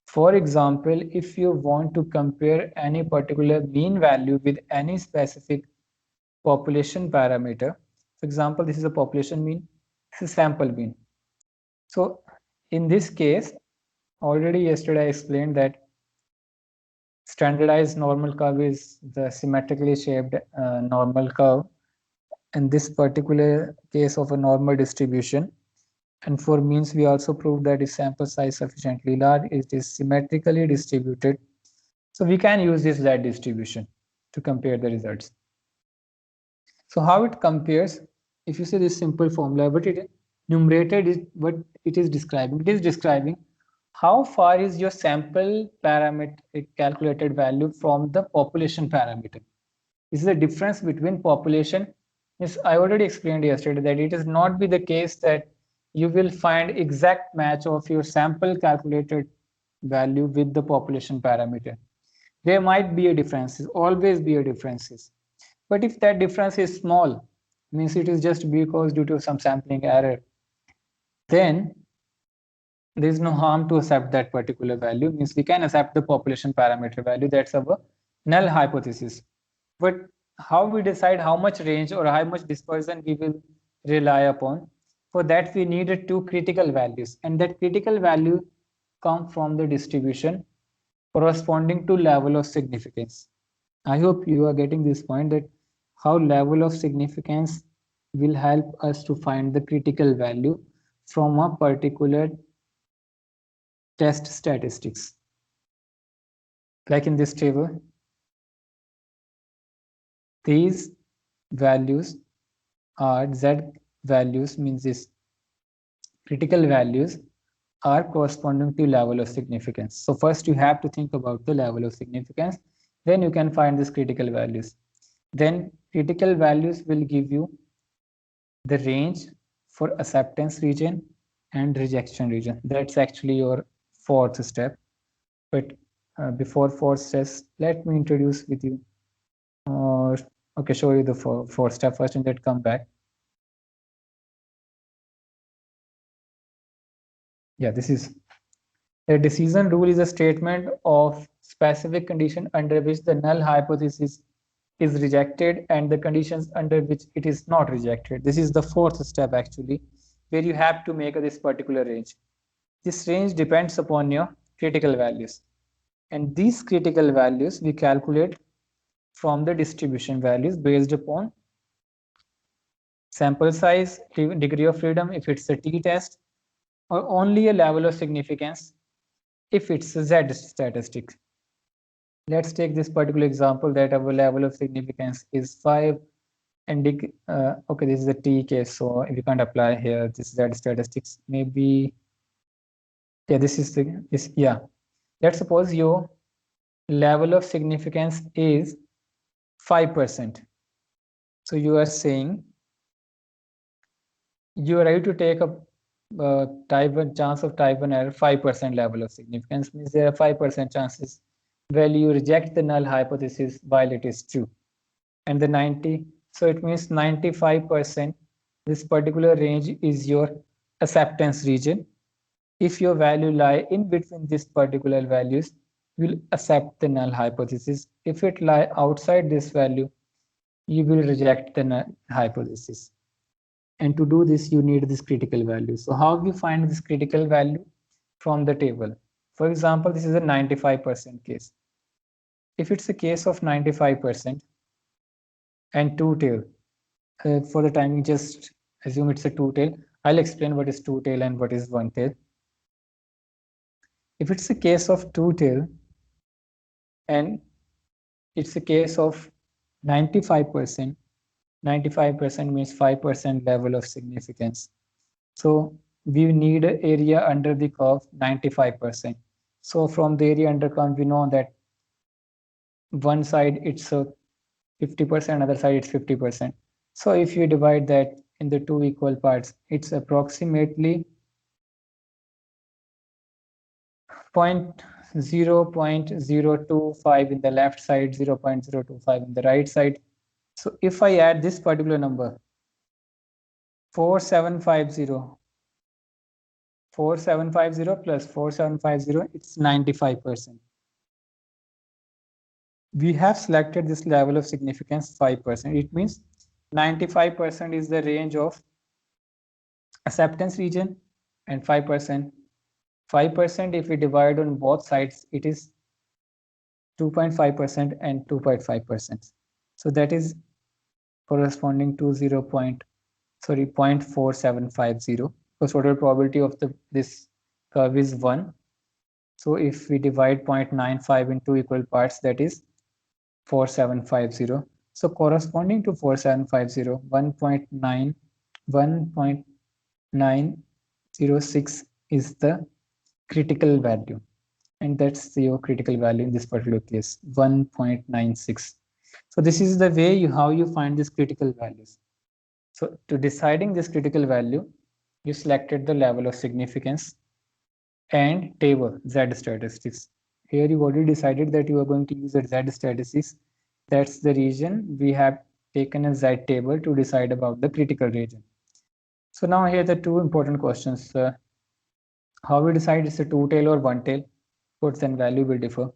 For example, if you want to compare any particular mean value with any specific population parameter, for example, this is a population mean, this is sample mean. So in this case, already yesterday I explained that standardized normal curve is the symmetrically shaped normal curve in this particular case of a normal distribution. And for means, we also proved that if sample size sufficiently large, it is symmetrically distributed. So we can use this Z distribution to compare the results. So how it compares, if you see this simple formula, but it numerated is what it is describing. It is describing how far is your sample parameter calculated value from the population parameter. This is the difference between population. Yes, I already explained yesterday that it is not be the case that you will find exact match of your sample calculated value with the population parameter. There might be a differences, always be a differences. But if that difference is small, means it is just because due to some sampling error, then there is no harm to accept that particular value. Means we can accept the population parameter value. That's our null hypothesis. But how we decide how much range or how much dispersion we will rely upon? For that, we need two critical values, and that critical value come from the distribution corresponding to level of significance. I hope you are getting this point, that how level of significance will help us to find the critical value from a particular test statistics. Like in this table, these values are Z values, means this critical values are corresponding to level of significance. So first you have to think about the level of significance, then you can find these critical values. Then critical values will give you the range for acceptance region and rejection region. That's actually your fourth step. But before fourth steps, let me introduce with you, okay, show you the fourth step first and then come back. Yeah, this is a decision rule is a statement of specific condition under which the null hypothesis is rejected and the conditions under which it is not rejected. This is the fourth step actually, where you have to make this particular range. This range depends upon your critical values. And these critical values we calculate from the distribution values based upon sample size, degree of freedom, if it's a t-test, or only a level of significance if it's a z statistic. Let's take this particular example that our level of significance is 5 and okay, this is a t case, so we can't apply here this z statistics. Maybe, yeah, this is this, yeah. Let's suppose your level of significance is 5%. So you are saying you are ready to take a type 1 chance of type 1 error 5% level of significance, means there are 5% chances where you reject the null hypothesis while it is true. And the 90, so it means 95%, this particular range is your acceptance region. If your value lie in between these particular values, you will accept the null hypothesis. If it lie outside this value, you will reject the null hypothesis. And to do this, you need this critical value. So how we find this critical value? From the table. For example, this is a 95% case. If it's a case of 95% and two tail, for the timing, just assume it's a two tail. I'll explain what is two tail and what is one tail. If it's a case of two tail and it's a case of 95%, 95% means 5% level of significance. So we need an area under the curve 95%. So from the area under curve, we know that one side it's a 50%, other side it's 50%. So if you divide that in the two equal parts, it's approximately 0.025 in the left side, 0.025 in the right side. So if I add this particular number, 4750 plus 4750, it's 95%. We have selected this level of significance 5%. It means 95% is the range of acceptance region and 5%. 5% if we divide on both sides, it is 2.5% and 2.5%. So that is corresponding to 0.4750. Because total probability of this curve is 1. So if we divide 0.95 into equal parts, that is 4750. So corresponding to 4750, 1.906 is the critical value. And that's your critical value in this particular case, 1.96. So this is the way how you find these critical values. So to deciding this critical value, you selected the level of significance and table Z statistics. Here you already decided that you are going to use a Z statistics. That's the region we have taken a Z table to decide about the critical region. So now here are the two important questions. How we decide it's a two tail or one tail? Codes and value will differ.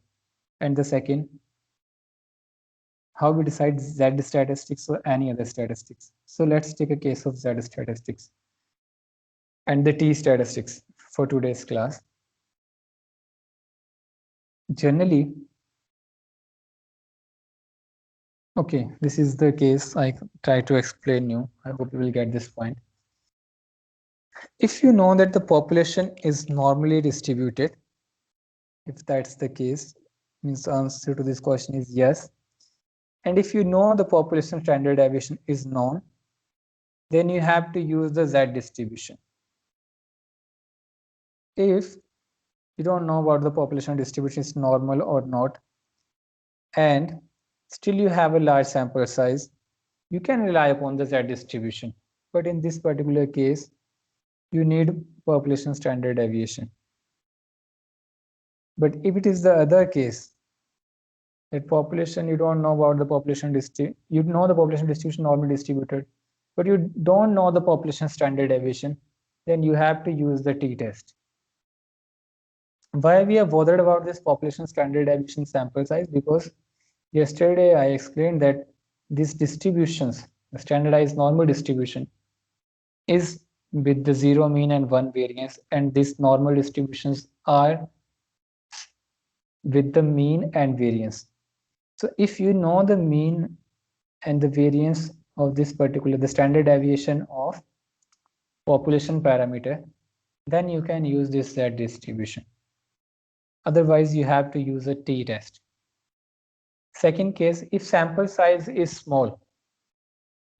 And the second, how we decide Z statistics or any other statistics. So let's take a case of Z statistics and the T statistics for today's class. Generally, okay, this is the case I try to explain you. I hope you will get this point. If you know that the population is normally distributed, if that's the case, means the answer to this question is yes. And if you know the population standard deviation is known, then you have to use the Z distribution. If you don't know about the population distribution is normal or not, and still you have a large sample size, you can rely upon the Z distribution. But in this particular case, you need population standard deviation. But if it is the other case, that population, you don't know about the population you know the population distribution normally distributed, but you don't know the population standard deviation, then you have to use the t-test. Why we are bothered about this population standard deviation sample size? Because yesterday I explained that these distributions, the standardized normal distribution, is with the 0 mean and 1 variance, and these normal distributions are with the mean and variance. So if you know the mean and the variance of this particular, the standard deviation of population parameter, then you can use this Z distribution. Otherwise, you have to use a t-test. Second case, if sample size is small,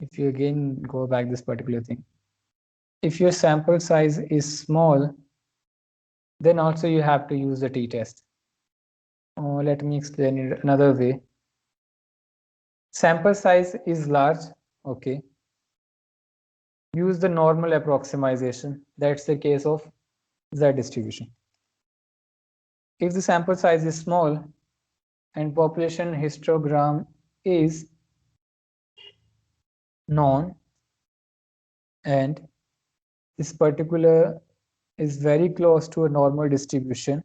if you again go back this particular thing, if your sample size is small, then also you have to use the t-test. Let me explain it another way. Sample size is large, okay. Use the normal approximation. That's the case of Z distribution. If the sample size is small and population histogram is known, and this particular is very close to a normal distribution,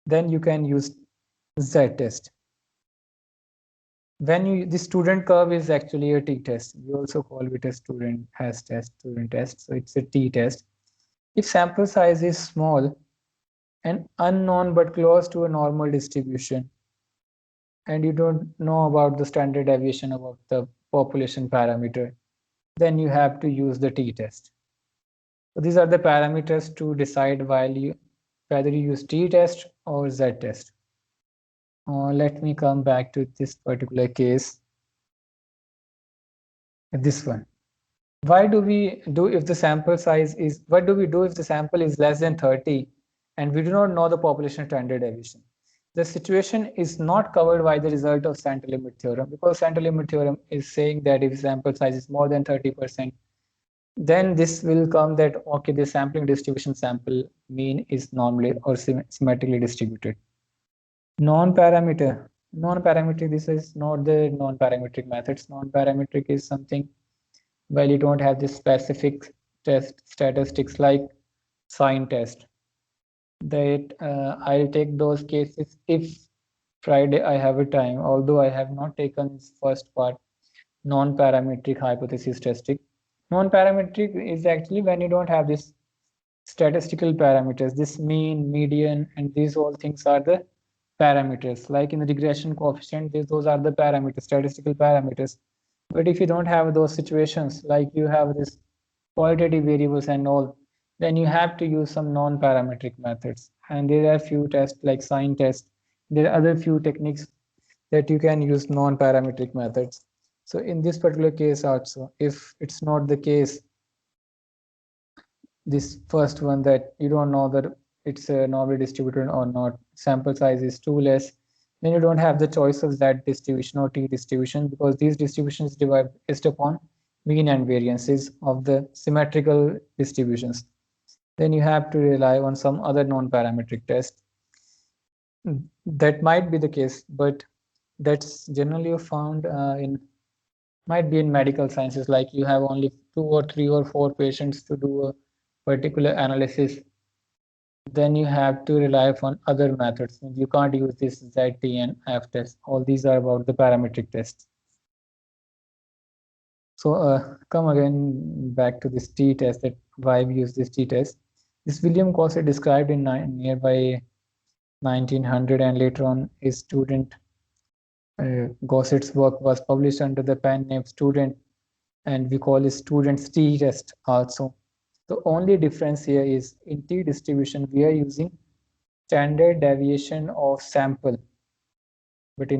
then you can use Z-test. When the student curve is actually a t-test, we also call it a student test, so it's a t-test. If sample size is small and unknown but close to a normal distribution, and you don't know about the standard deviation about the population parameter, then you have to use the t-test. So these are the parameters to decide whether you use t-test or Z-test. Let me come back to this particular case. This one. What do we do if the sample is less than 30 and we do not know the population standard deviation? The situation is not covered by the result of center limit theorem, because center limit theorem is saying that if sample size is more than 30%, then this will come that, okay, the sampling distribution sample mean is normally or symmetrically distributed. Non-parametric, this is not the non-parametric methods. Non-parametric is something, well, you don't have this specific test statistics like sign test. That I'll take those cases if Friday I have a time, although I have not taken this first part, non-parametric hypothesis testing. Non-parametric is actually when you don't have this statistical parameters, this mean, median, and these all things are the parameters. Like in the regression coefficient, those are the parameters, statistical parameters. But if you don't have those situations, like you have this qualitative variables and all, then you have to use some non-parametric methods. And there are few tests like sign test. There are other few techniques that you can use non-parametric methods. So in this particular case also, if it's not the case, this first one, that you don't know that it's normally distributed or not, sample size is too less, then you don't have the choice of Z distribution or T distribution, because these distributions divide based upon mean and variances of the symmetrical distributions. Then you have to rely on some other non-parametric test. That might be the case, but that's generally found might be in medical sciences, like you have only 2 or 3 or 4 patients to do a particular analysis, then you have to rely upon other methods. You can't use this Z, T, and F test. All these are about the parametric tests. So come again back to this T test, that why we use this T test. This William Gosset described in nearby 1900, and later on his student Gosset's work was published under the pen name Student, and we call it Student's T test also. The only difference here is in T distribution, we are using standard deviation of sample. But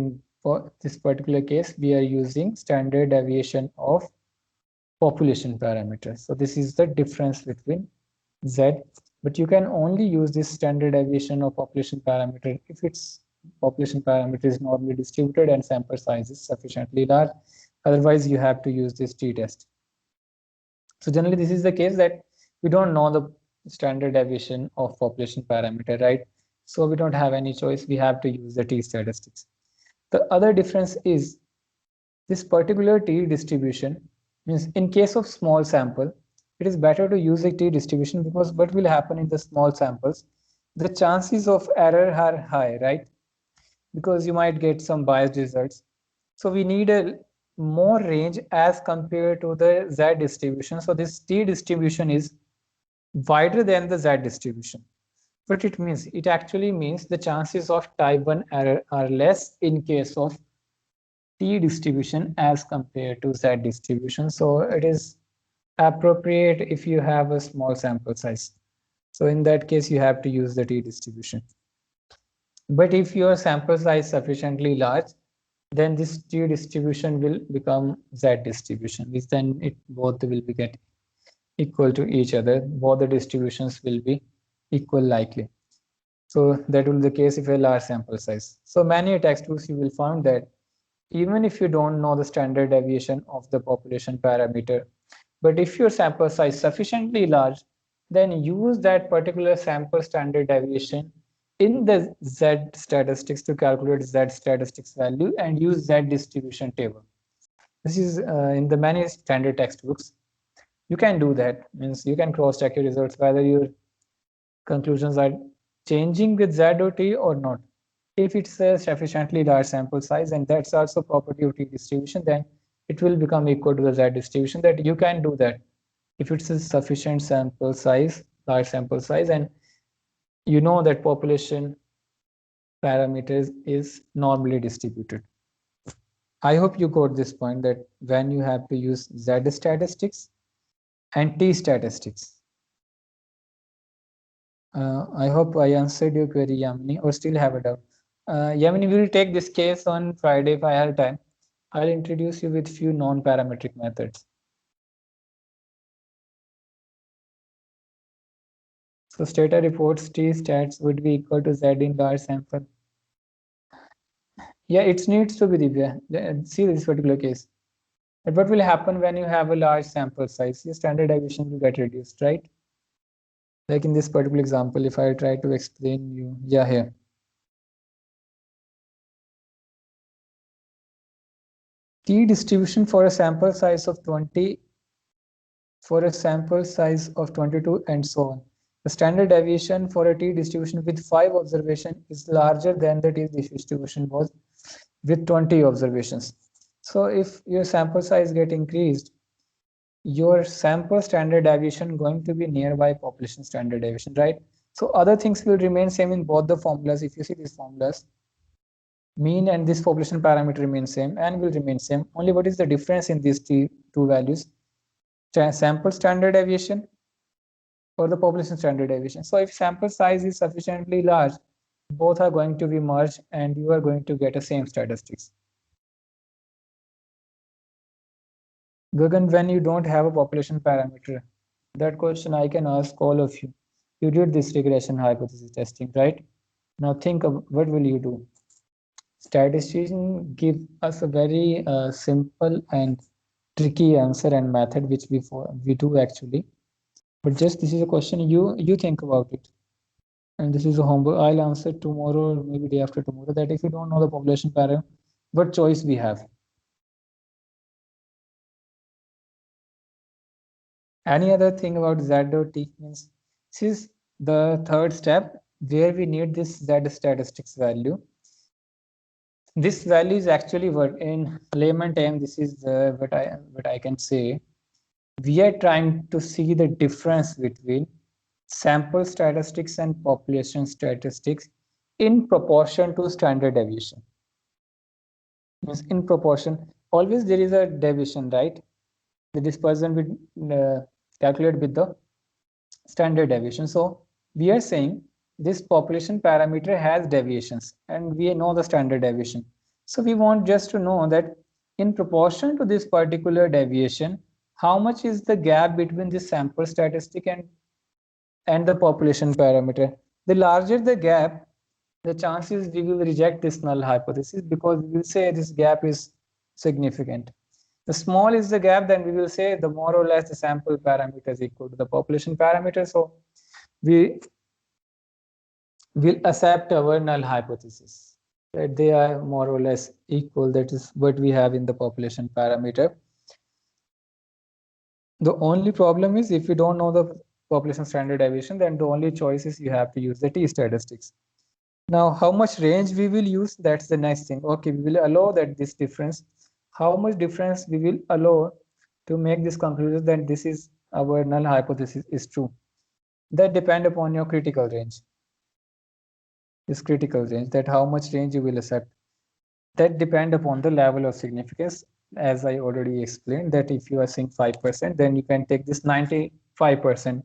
for this particular case, we are using standard deviation of population parameters. So this is the difference between Z. But you can only use this standard deviation of population parameter if its population parameter is normally distributed and sample size is sufficiently large. Otherwise, you have to use this T test. So generally, this is the case that we don't know the standard deviation of population parameter, right? So we don't have any choice. We have to use the t-statistics. The other difference is this particular t-distribution means in case of small sample, it is better to use a t-distribution because what will happen in the small samples, the chances of error are high, right? Because you might get some biased results. So we need a more range as compared to the Z distribution. So this T distribution is wider than the Z distribution. What it means? It actually means the chances of type 1 error are less in case of T distribution as compared to Z distribution. So it is appropriate if you have a small sample size. So in that case, you have to use the T distribution. But if your sample size is sufficiently large, then this T distribution will become Z distribution, which then it both will be get equal to each other. Both the distributions will be equal likely. So that will be the case if a large sample size. So many textbooks you will find that even if you don't know the standard deviation of the population parameter, but if your sample size is sufficiently large, then use that particular sample standard deviation in the Z statistics to calculate Z statistics value and use Z distribution table. This is in the many standard textbooks. You can do that. Means you can cross check your results whether your conclusions are changing with Z or T or not. If it's a sufficiently large sample size and that's also property of T distribution, then it will become equal to the Z distribution. That you can do that if it's a sufficient sample size, large sample size, and you know that population parameters is normally distributed. I hope you got this point that when you have to use Z statistics and T statistics. I hope I answered your query, Yamini, or still have a doubt. Yamini, we will take this case on Friday if I have time. I'll introduce you with few non-parametric methods. So Stata reports T stats would be equal to Z in large sample. Yeah, it needs to be Divya. See this particular case. But what will happen when you have a large sample size? Your standard deviation will get reduced, right? Like in this particular example, if I try to explain you, yeah, here. T distribution for a sample size of 20, for a sample size of 22, and so on. The standard deviation for a T distribution with 5 observations is larger than the T distribution was with 20 observations. So if your sample size get increased, your sample standard deviation going to be nearby population standard deviation, right? So other things will remain same in both the formulas. If you see these formulas, mean and this population parameter remain same and will remain same. Only what is the difference in these two values? Sample standard deviation or the population standard deviation. So if sample size is sufficiently large, both are going to be merged and you are going to get a same statistics. Gagan, when you don't have a population parameter, that question I can ask all of you. You did this regression hypothesis testing, right? Now think of what will you do? Statistician give us a very simple and tricky answer and method which we do actually. But just this is a question you think about it. And this is a homework. I'll answer tomorrow or maybe day after tomorrow that if you don't know the population parameter, what choice we have. Any other thing about Z dot T means this is the third step where we need this Z statistics value. This value is actually what in layman term, this is what I can say. We are trying to see the difference between sample statistics and population statistics in proportion to standard deviation. Means in proportion, always there is a deviation, right? The dispersion will calculate with the standard deviation. So we are saying this population parameter has deviations and we know the standard deviation. So we want just to know that in proportion to this particular deviation, how much is the gap between the sample statistic and the population parameter. The larger the gap, the chances we will reject this null hypothesis because we will say this gap is significant. The small is the gap, then we will say the more or less the sample parameter is equal to the population parameter. So we will accept our null hypothesis that they are more or less equal. That is what we have in the population parameter. The only problem is if you don't know the population standard deviation, then the only choice is you have to use the t statistics. Now, how much range we will use, that's the next thing. Okay, we will allow that this difference, how much difference we will allow to make this conclusion that this is our null hypothesis is true. That depend upon your critical range. This critical range, that how much range you will accept. That depend upon the level of significance. As I already explained, that if you are saying 5%, then you can take this 95%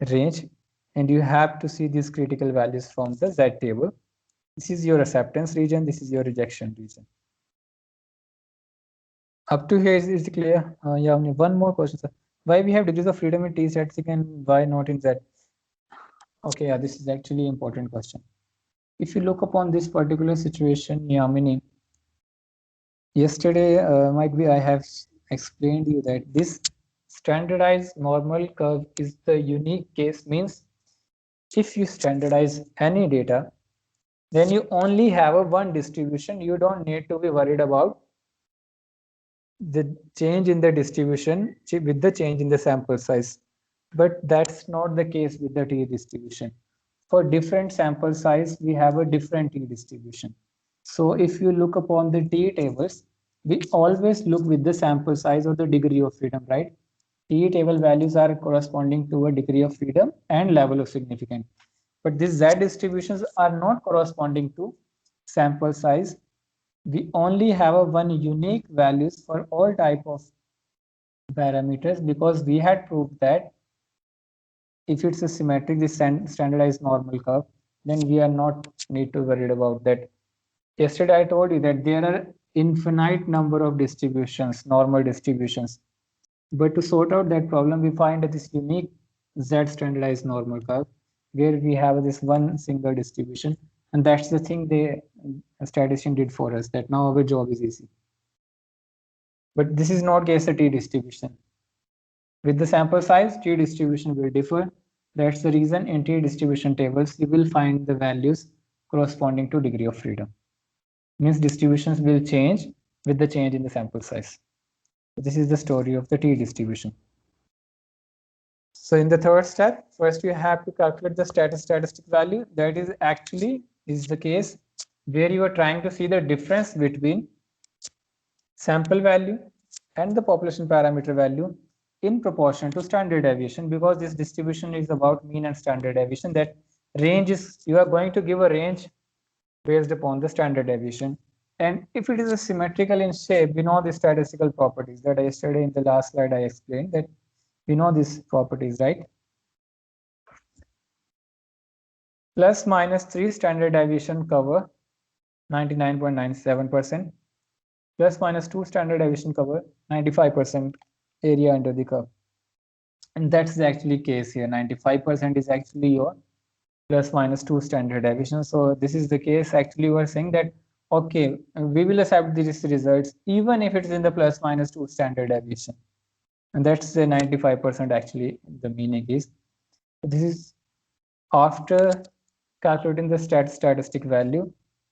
range, and you have to see these critical values from the Z table. This is your acceptance region, this is your rejection region. Up to here, is it clear? Yeah, only one more question, sir. Why we have degrees of freedom in T statistic and why not in Z? Okay, yeah, this is actually important question. If you look upon this particular situation, Yamini, yesterday might be I have explained you that this standardized normal curve is the unique case. Means if you standardize any data, then you only have a one distribution. You don't need to be worried about the change in the distribution with the change in the sample size. But that's not the case with the t distribution. For different sample size, we have a different t distribution. So if you look upon the t tables, we always look with the sample size or the degree of freedom, right? T table values are corresponding to a degree of freedom and level of significance. But these Z distributions are not corresponding to sample size. We only have a one unique values for all type of parameters, because we had proved that if it's a symmetric, this standardized normal curve, then we are not need to worry about that. Yesterday I told you that there are infinite number of distributions, normal distributions. But to sort out that problem, we find this unique Z standardized normal curve where we have this one single distribution. And that's the thing the statistician did for us, that now our job is easy. But this is not case a t distribution. With the sample size, t distribution will differ. That's the reason in t distribution tables, you will find the values corresponding to degree of freedom. Means distributions will change with the change in the sample size. This is the story of the t distribution. So in the third step, first you have to calculate the statistic value. That is actually is the case where you are trying to see the difference between sample value and the population parameter value in proportion to standard deviation, because this distribution is about mean and standard deviation. That range is, you are going to give a range based upon the standard deviation. And if it is a symmetrical in shape, we know the statistical properties that yesterday in the last slide I explained, that we know these properties, right? Plus minus 3 standard deviation cover 99.97%. Plus minus 2 standard deviation cover 95% area under the curve. And that's the actually case here. 95% is actually your plus minus 2 standard deviation. So this is the case. Actually, we are saying that, okay, we will accept these results even if it is in the plus minus 2 standard deviation. And that's the 95% actually the meaning is. This is after calculating the statistic value.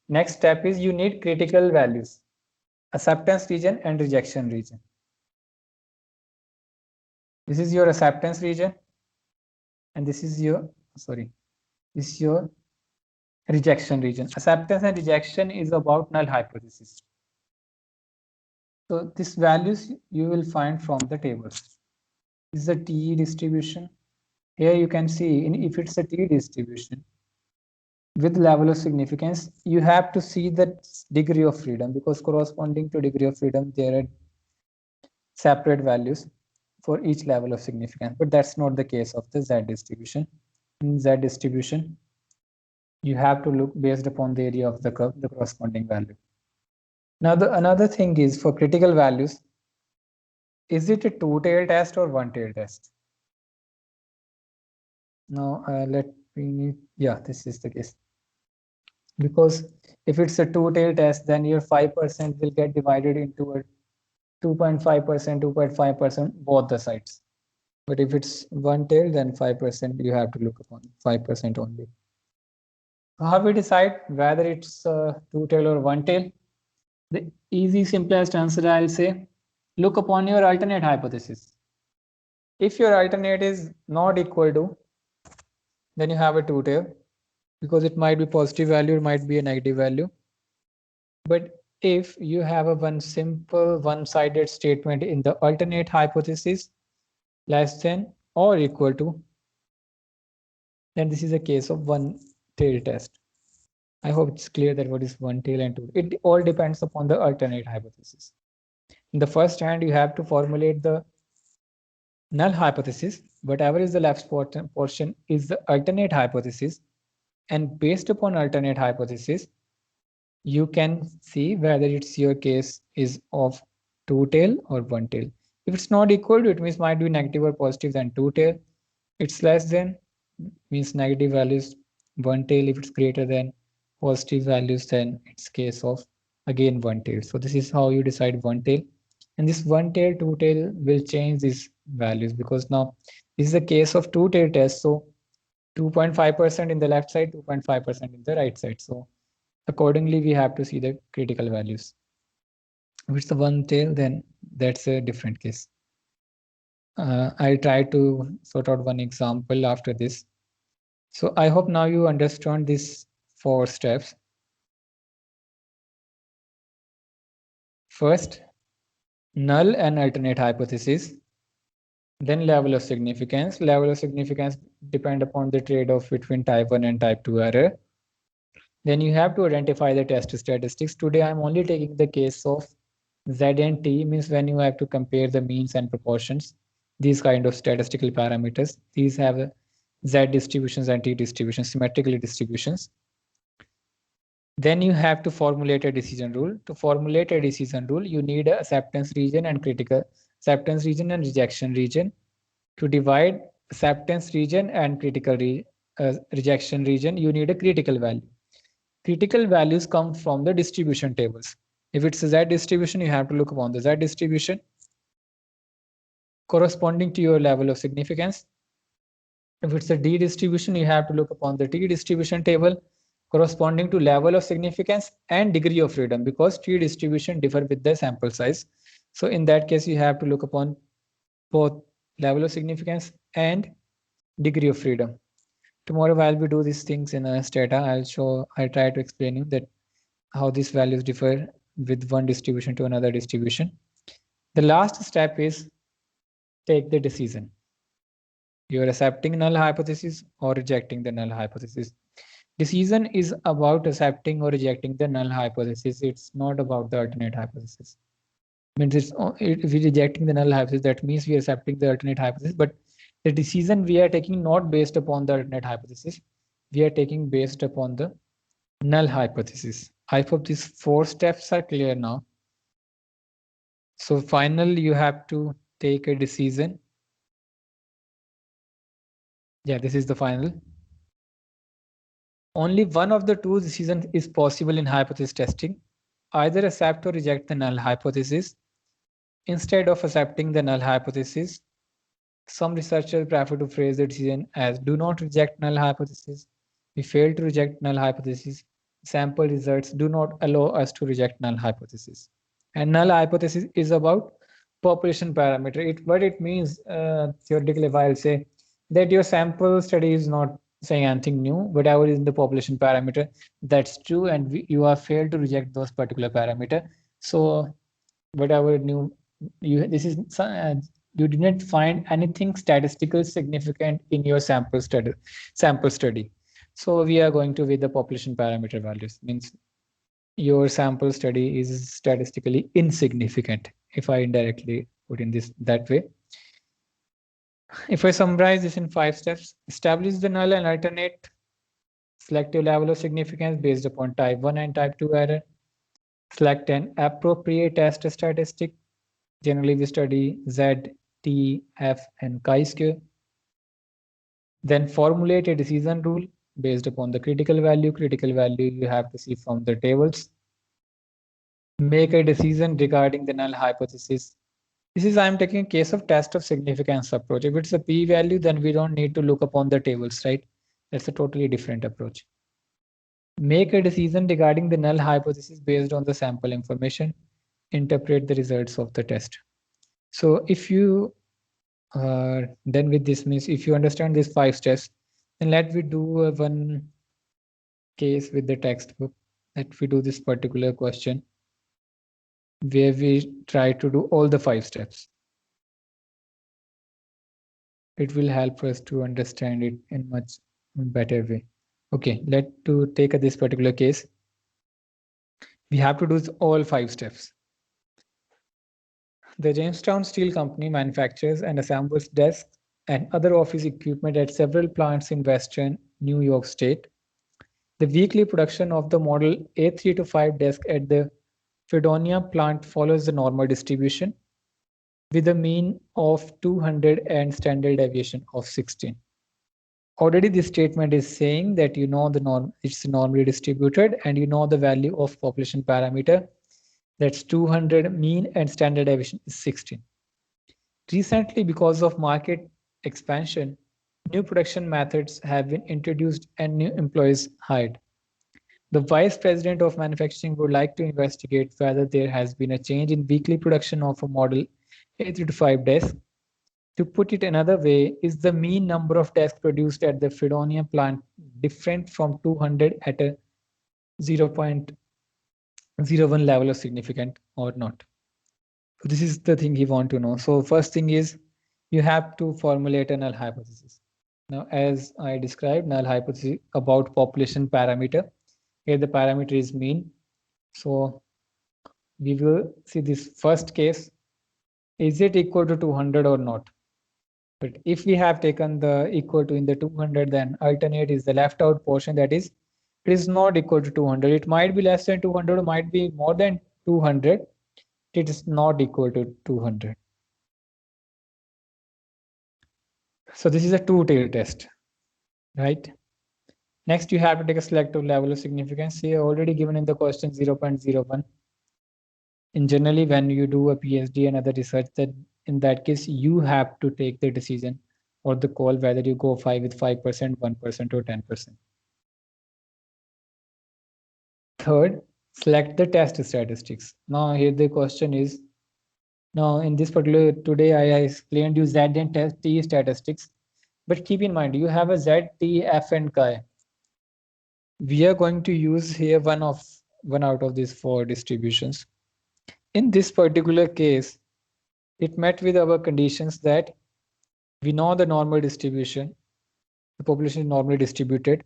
Next step is you need critical values, acceptance region and rejection region. This is your acceptance region, and this is your, this is your rejection region. Acceptance and rejection is about null hypothesis. So these values you will find from the tables. This is a T distribution. Here you can see if it's a T distribution with level of significance, you have to see the degree of freedom, because corresponding to degree of freedom, there are separate values for each level of significance. But that's not the case of the Z distribution. In Z distribution, you have to look based upon the area of the curve, the corresponding value. Now, another thing is for critical values, is it a two-tailed test or one-tailed test? Now, this is the case. Because if it's a two-tailed test, then your 5% will get divided into 2.5%, 2.5%, both the sides. But if it's one tail, then 5% you have to look upon 5% only. How we decide whether it's two tail or one tail? The easy, simplest answer I'll say, look upon your alternate hypothesis. If your alternate is not equal to, then you have a two tail, because it might be positive value, it might be a negative value. But if you have a one simple one-sided statement in the alternate hypothesis less than or equal to, then this is a case of one tail test. I hope it's clear that what is one tail and two. It all depends upon the alternate hypothesis. In the first hand, you have to formulate the null hypothesis. Whatever is the left portion is the alternate hypothesis. And based upon alternate hypothesis, you can see whether it's your case is of two tail or one tail. If it's not equal to, it means might be negative or positive than two tail. It's less than means negative values one tail. If it's greater than positive values, then it's case of again one tail. So this is how you decide one tail. And this one tail, two tail will change these values, because now this is a case of two tail test. So 2.5% in the left side, 2.5% in the right side. So accordingly, we have to see the critical values. If it's the one tail, then that's a different case. I'll try to sort out one example after this. So I hope now you understand these 4 steps. First, null and alternate hypothesis. Then level of significance. Level of significance depend upon the trade-off between type 1 and type 2 error. Then you have to identify the test statistics. Today I'm only taking the case of Z and T, means when you have to compare the means and proportions, these kind of statistical parameters. These have Z distributions and T distributions, symmetrically distributions. Then you have to formulate a decision rule. To formulate a decision rule, you need a acceptance region and critical acceptance region and rejection region. To divide acceptance region and critical rejection region, you need a critical value. Critical values come from the distribution tables. If it's a Z distribution, you have to look upon the Z distribution corresponding to your level of significance. If it's a D distribution, you have to look upon the T distribution table corresponding to level of significance and degree of freedom, because T distribution differ with the sample size. So in that case, you have to look upon both level of significance and degree of freedom. Tomorrow, while we do these things in Stata, I'll try to explain you that how these values differ with one distribution to another distribution. The last step is take the decision. You're accepting null hypothesis or rejecting the null hypothesis. Decision is about accepting or rejecting the null hypothesis. It's not about the alternate hypothesis. Means if we're rejecting the null hypothesis, that means we are accepting the alternate hypothesis, but the decision we are taking not based upon the alternate hypothesis, we are taking based upon the null hypothesis. I hope these 4 steps are clear now. So finally, you have to take a decision. Yeah, this is the final. Only one of the 2 decisions is possible in hypothesis testing. Either accept or reject the null hypothesis. Instead of accepting the null hypothesis, some researchers prefer to phrase the decision as do not reject null hypothesis. We fail to reject null hypothesis. Sample results do not allow us to reject null hypothesis. And null hypothesis is about population parameter. What it means theoretically, if I'll say that your sample study is not saying anything new, whatever is in the population parameter, that's true, and you are failed to reject those particular parameter. So whatever new you did not find anything statistical significant in your sample study. So we are going to with the population parameter values, means your sample study is statistically insignificant, if I indirectly put in this that way. If I summarize this in 5 steps, establish the null and alternate selective level of significance based upon type 1 and type 2 error. Select an appropriate test statistic. Generally, we study Z, T, F, and chi-square. Then formulate a decision rule based upon the critical value. Critical value you have to see from the tables. Make a decision regarding the null hypothesis. This is I'm taking a case of test of significance approach. If it's a p-value, then we don't need to look upon the tables, right? That's a totally different approach. Make a decision regarding the null hypothesis based on the sample information. Interpret the results of the test. So if you then with this means if you understand these 5 steps, then let me do one case with the textbook. Let we do this particular question where we try to do all the 5 steps. It will help us to understand it in much better way. Okay, to take this particular case. We have to do all 5 steps. The Jamestown Steel Company manufactures and assembles desks and other office equipment at several plants in western New York State. The weekly production of the model A325 desk at the Fredonia plant follows the normal distribution with a mean of 200 and standard deviation of 16. Already this statement is saying that you know the norm, it's normally distributed, and you know the value of population parameter, that's 200 mean, and standard deviation is 16. Recently, because of market expansion, new production methods have been introduced and new employees hired. The Vice President of Manufacturing would like to investigate whether there has been a change in weekly production of a model A325 desk. To put it another way, is the mean number of desks produced at the Fredonia plant different from 200 at a 0.01 level of significant or not? So this is the thing he want to know. So first thing is you have to formulate a null hypothesis. Now, as I described, null hypothesis about population parameter. Here the parameter is mean. So we will see this first case. Is it equal to 200 or not? But if we have taken the equal to in the 200, then alternate is the left out portion, that is, it is not equal to 200. It might be less than 200, or might be more than 200. It is not equal to 200. So this is a two-tailed test, right? Next, you have to take a selective level of significance. Here already given in the question 0.01. In generally, when you do a PhD and other research, that in that case, you have to take the decision or the call whether you go 5% 1%, or 10%. Third, select the test statistics. Now here the question is, now in this particular, today I explained you Z and T statistics, but keep in mind you have a Z, T, F and chi. We are going to use here one out of these 4 distributions. In this particular case, it met with our conditions that we know the normal distribution, the population is normally distributed.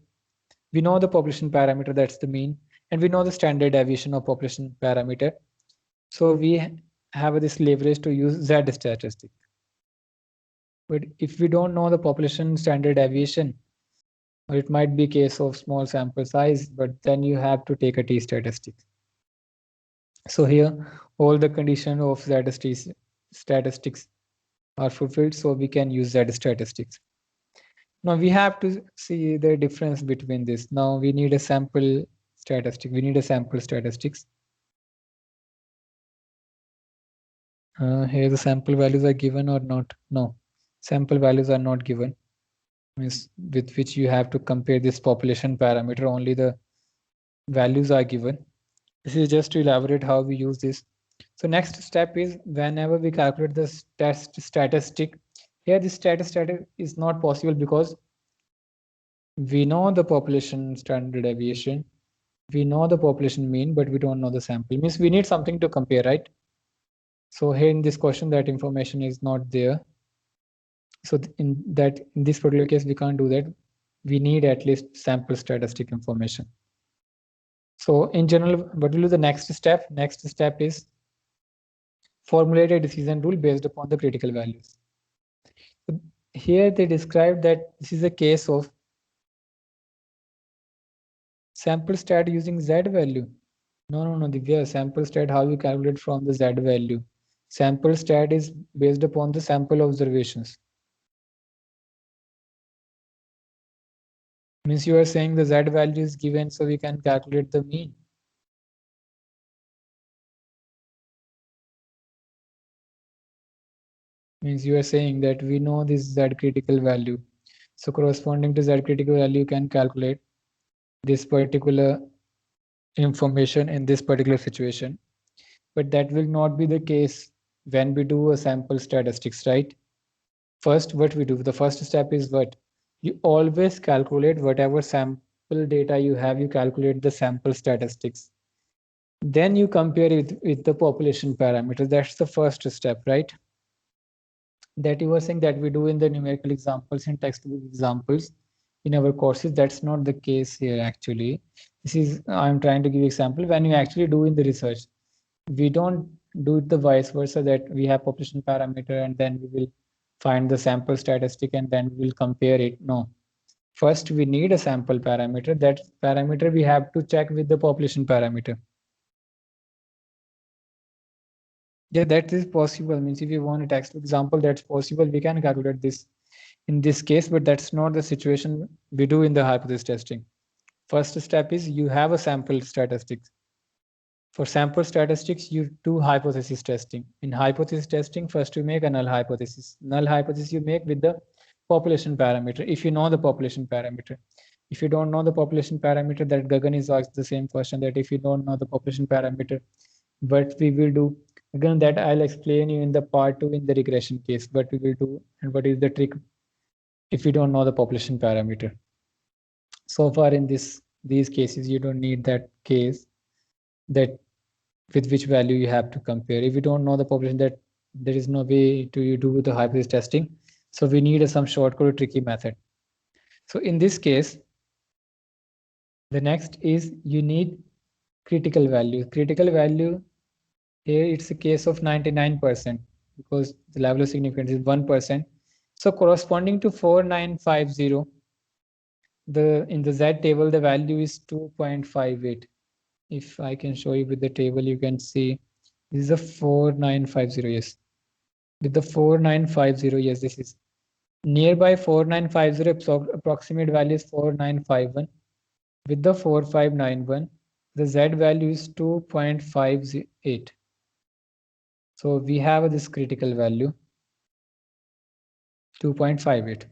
We know the population parameter, that's the mean, and we know the standard deviation of population parameter. So we have this leverage to use Z statistic. But if we don't know the population standard deviation, or it might be case of small sample size, but then you have to take a T statistic. So here, all the conditions of Z statistics are fulfilled, so we can use Z statistics. Now we have to see the difference between this. Now we need a sample statistic. We need a sample statistics. Here the sample values are given or not? No, sample values are not given. Means with which you have to compare this population parameter. Only the values are given. This is just to elaborate how we use this. So next step is whenever we calculate the test statistic, here this statistic is not possible because we know the population standard deviation, we know the population mean, but we don't know the sample. Means we need something to compare, right? So here in this question, that information is not there. So in this particular case, we can't do that. We need at least sample statistic information. So in general, what will be the next step? Next step is formulate a decision rule based upon the critical values. So here they describe that this is a case of sample stat using Z value. No, Divya, sample stat, how you calculate from the Z value? Sample stat is based upon the sample observations. Means you are saying the Z value is given, so we can calculate the mean. Means you are saying that we know this Z critical value. So corresponding to Z critical value, you can calculate this particular information in this particular situation. But that will not be the case when we do a sample statistics, right? First, what we do, the first step is what? You always calculate whatever sample data you have, you calculate the sample statistics. Then you compare it with the population parameters. That's the first step, right? That you were saying that we do in the numerical examples and textbook examples in our courses. That's not the case here actually. This is, I'm trying to give example when you actually do in the research. We don't do it the vice versa, that we have population parameter and then we will find the sample statistic and then we will compare it. No. First, we need a sample parameter. That parameter we have to check with the population parameter. Yeah, that is possible. Means if you want a text example, that's possible. We can calculate this in this case, but that's not the situation we do in the hypothesis testing. First step is you have a sample statistics. For sample statistics, you do hypothesis testing. In hypothesis testing, first you make a null hypothesis. Null hypothesis you make with the population parameter, if you know the population parameter. If you don't know the population parameter, that Gagan is asked the same question, that if you don't know the population parameter, what we will do. Again, that I'll explain you in the part 2 in the regression case, what we will do and what is the trick if you don't know the population parameter. So far in these cases, you don't need that case that with which value you have to compare. If you don't know the population, that there is no way to you do the hypothesis testing. So we need some shortcut or tricky method. So in this case, the next is you need critical value. Critical value here it's a case of 99% because the level of significance is 1%. So corresponding to 4950, in the Z table the value is 2.58. If I can show you with the table, you can see this is a 4950. Yes, with the 4950, yes, this is nearby 4950, approximate value is 4951. With the 4591, the Z value is 2.58. So we have this critical value 2.58.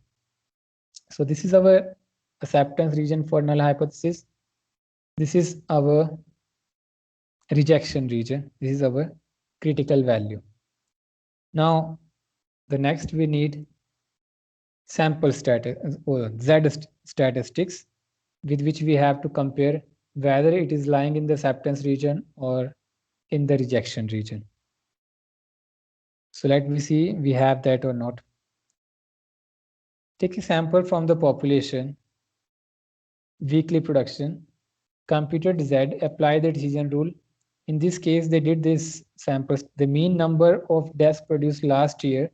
So this is our acceptance region for null hypothesis. This is our rejection region. This is our critical value. Now, the next we need sample status or Z statistics, with which we have to compare whether it is lying in the acceptance region or in the rejection region. So let me see we have that or not. Take a sample from the population, weekly production, computed Z, apply the decision rule. In this case, they did this samples. The mean number of deaths produced last year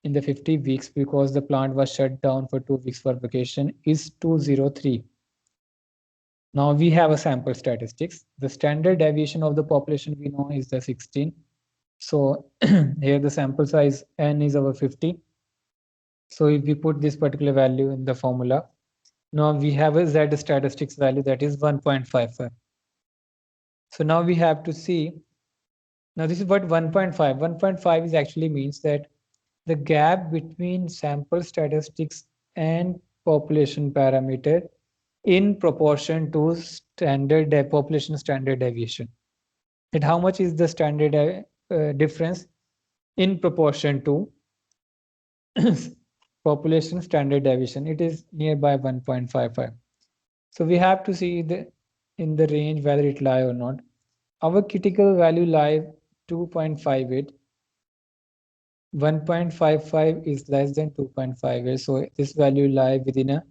in the 50 weeks because the plant was shut down for 2 weeks for vacation is 203. Now we have a sample statistics. The standard deviation of the population we know is the 16. So here the sample size n is over 50. So if we put this particular value in the formula, now we have a Z statistics value that is 1.55. So now we have to see, now this is what 1.5. 1.5 is actually means that the gap between sample statistics and population parameter in proportion to standard population standard deviation. And how much is the standard difference in proportion to population standard deviation? It is nearby 1.55. So we have to see in the range whether it lie or not. Our critical value lie 2.58. 1.55 is less than 2.58. So this value lie within a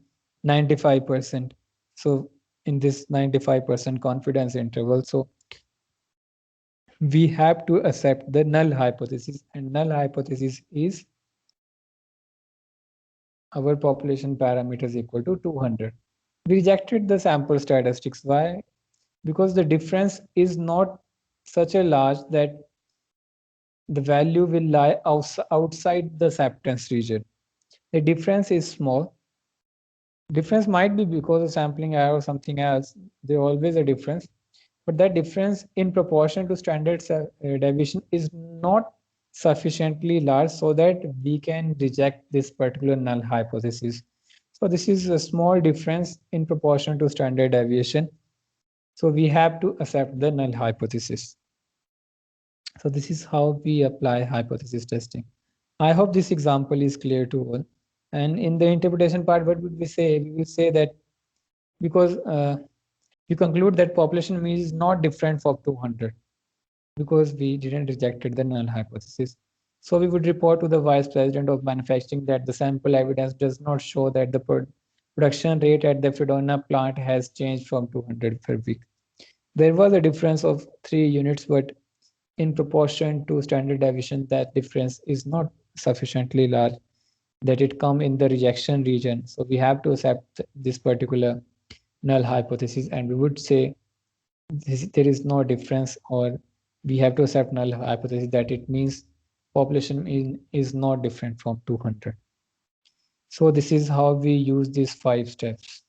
95%. So in this 95% confidence interval. So we have to accept the null hypothesis, and null hypothesis is our population parameter is equal to 200. We rejected the sample statistics. Why? Because the difference is not such a large that the value will lie outside the acceptance region. The difference is small. Difference might be because of sampling error or something else. There's always a difference, but that difference in proportion to standard deviation is not sufficiently large so that we can reject this particular null hypothesis. So this is a small difference in proportion to standard deviation. So we have to accept the null hypothesis. So this is how we apply hypothesis testing. I hope this example is clear to all. And in the interpretation part, what would we say? We will say that because you conclude that population mean is not different from 200 because we didn't rejected the null hypothesis. So we would report to the vice president of manufacturing that the sample evidence does not show that the production rate at the Fredona plant has changed from 200 per week. There was a difference of 3 units, but in proportion to standard deviation, that difference is not sufficiently large that it come in the rejection region. So we have to accept this particular null hypothesis, and we would say there is no difference, or we have to accept null hypothesis that it means population is not different from 200. So this is how we use these 5 steps.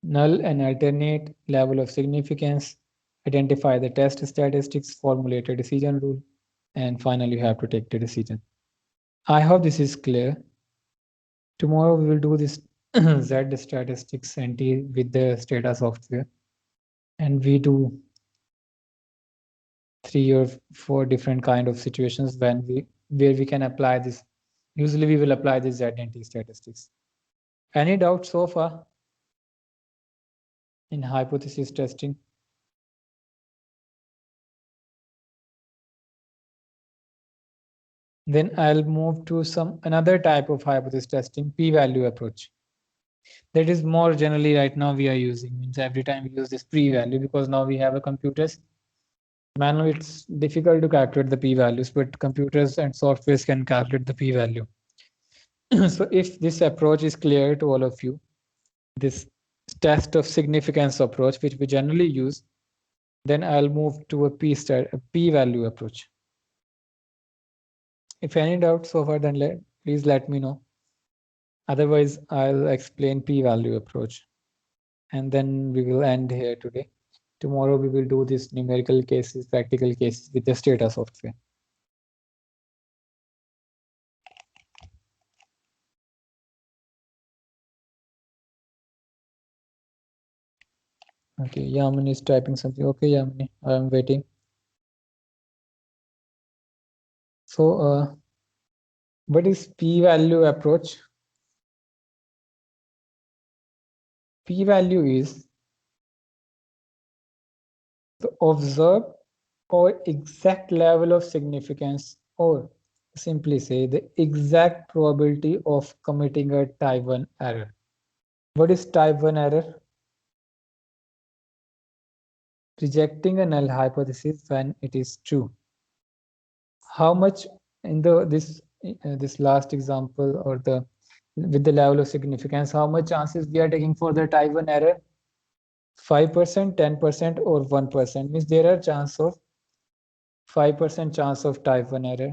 Null and alternate level of significance, identify the test statistics, formulate a decision rule, and finally you have to take the decision. I hope this is clear. Tomorrow we will do this Z statistics NT with the Stata software, and we do 3 or 4 different kind of situations where we can apply this. Usually we will apply this ZNT statistics. Any doubts so far in hypothesis testing? Then I'll move to another type of hypothesis testing, p-value approach. That is more generally right now we are using, means every time we use this p-value because now we have a computers. Manually it's difficult to calculate the p-values, but computers and softwares can calculate the p-value. So if this approach is clear to all of you, this test of significance approach, which we generally use, then I'll move to a p-value approach. If any doubt so far, then please let me know. Otherwise, I'll explain p-value approach. And then we will end here today. Tomorrow we will do this numerical cases, practical cases with the Stata software. Okay, Yamini is typing something. Okay, Yamini, I am waiting. So, what is p-value approach? P-value is the observed or exact level of significance, or simply say the exact probability of committing a type 1 error. What is type 1 error? Rejecting a null hypothesis when it is true. How much in this last example, or with the level of significance, how much chances we are taking for the type 1 error? 5%, 10%, or 1%? Means there are chance of 5% chance of type 1 error,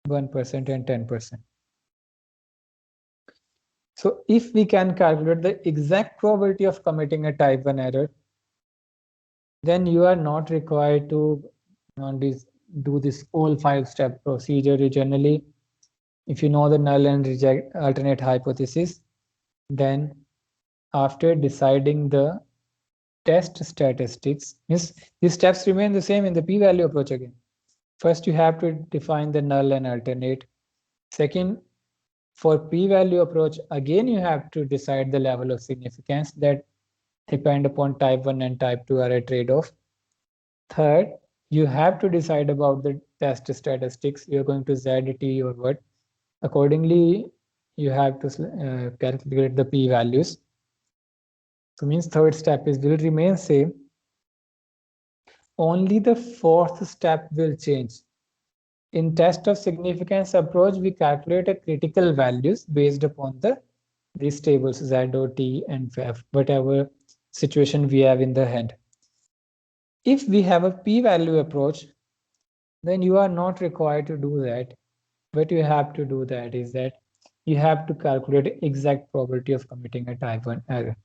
1%, and 10%. So if we can calculate the exact probability of committing a type 1 error, then you are not required to do this all 5-step procedure. You generally, if you know the null and reject alternate hypothesis, then after deciding the test statistics, means these steps remain the same in the p-value approach again. First, you have to define the null and alternate. Second, for p-value approach, again, you have to decide the level of significance that depend upon type 1 and type 2 error trade-off. Third, you have to decide about the test statistics. You're going to ZT or what. Accordingly, you have to calculate the p-values. So means third step will remain same. Only the fourth step will change. In test of significance approach, we calculate a critical values based upon these tables Z or T and F, whatever situation we have in the hand. If we have a p-value approach, then you are not required to do that. What you have to do that is that you have to calculate exact probability of committing a type 1 error.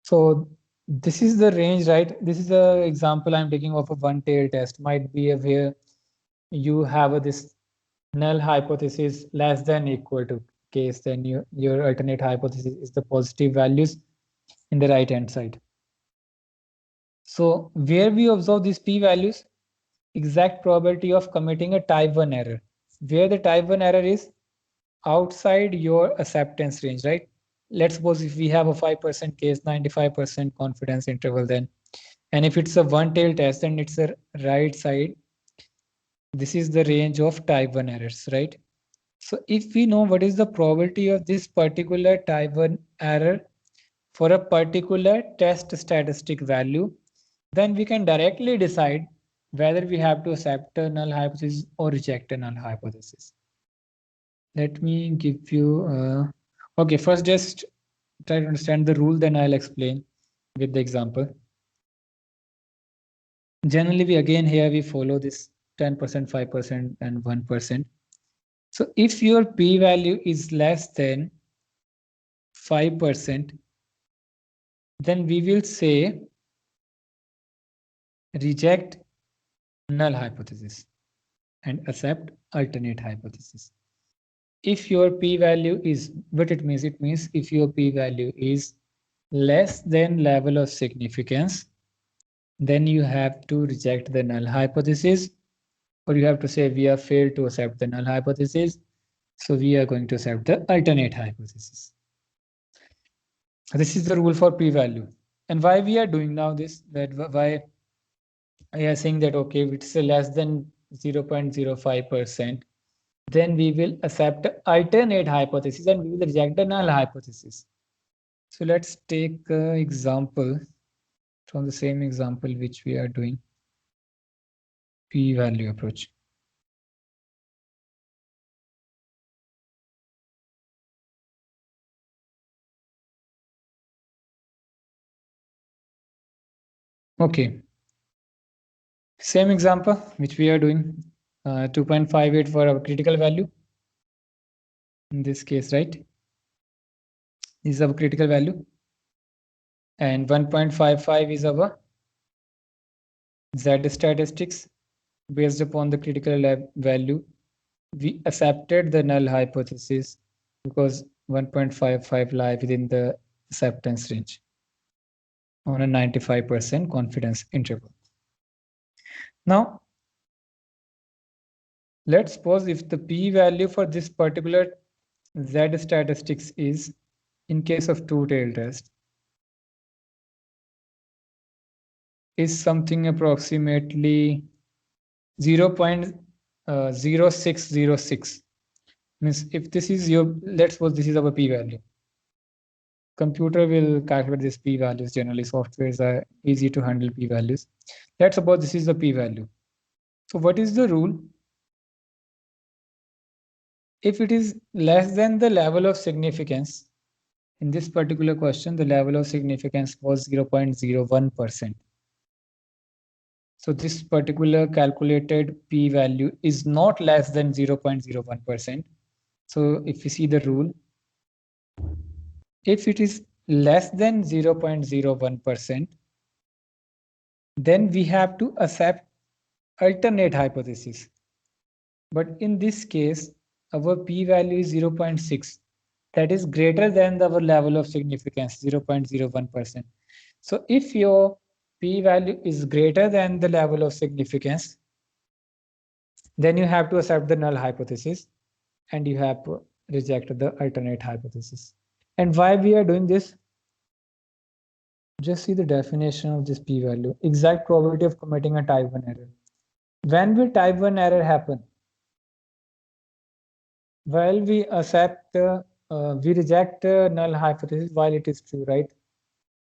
So This is the range, right? This is the example I'm taking of a one-tailed test. Might be a where you have this null hypothesis less than equal to case, then your alternate hypothesis is the positive values in the right hand side. So where we observe these p-values, exact probability of committing a type 1 error, where the type 1 error is outside your acceptance range, right? Let's suppose if we have a 5% case, 95% confidence interval, then, and if it's a one-tailed test, then it's a right side. This is the range of type 1 errors, right? So if we know what is the probability of this particular type 1 error for a particular test statistic value, then we can directly decide whether we have to accept a null hypothesis or reject a null hypothesis. Let me give you, okay, first just try to understand the rule, then I'll explain with the example. Generally, we follow this 10%, 5%, and 1%. So if your p-value is less than 5%, then we will say reject null hypothesis and accept alternate hypothesis. If your p-value is, what it means? It means if your p-value is less than level of significance, then you have to reject the null hypothesis, or you have to say we have failed to accept the null hypothesis, so we are going to accept the alternate hypothesis. This is the rule for p-value. And why we are doing now this, that why I are saying that, okay, it's less than 0.05%, then we will accept alternate hypothesis and we will reject the null hypothesis. So let's take an example from the same example which we are doing, p-value approach. Okay, same example which we are doing, 2.58 for our critical value in this case, right? This is our critical value, and 1.55 is our Z statistics. Based upon the critical value, we accepted the null hypothesis because 1.55 lie within the acceptance range on a 95% confidence interval. Now, let's suppose if the p-value for this particular Z statistics is, in case of two-tailed test, is something approximately 0.0606. Means if this is your, let's suppose this is our p-value. Computer will calculate this p-values. Generally, softwares are easy to handle p-values. Let's suppose this is the p-value. So what is the rule? If it is less than the level of significance, in this particular question, the level of significance was 0.01%. So this particular calculated p-value is not less than 0.01%. So if you see the rule, if it is less than 0.01%, then we have to accept alternate hypothesis. But in this case, our p-value is 0.6. That is greater than our level of significance, 0.01%. So if your p-value is greater than the level of significance, then you have to accept the null hypothesis and you have to reject the alternate hypothesis. And why we are doing this? Just see the definition of this p-value. Exact probability of committing a type 1 error. When will type 1 error happen? Well, we accept, we reject null hypothesis while it is true, right?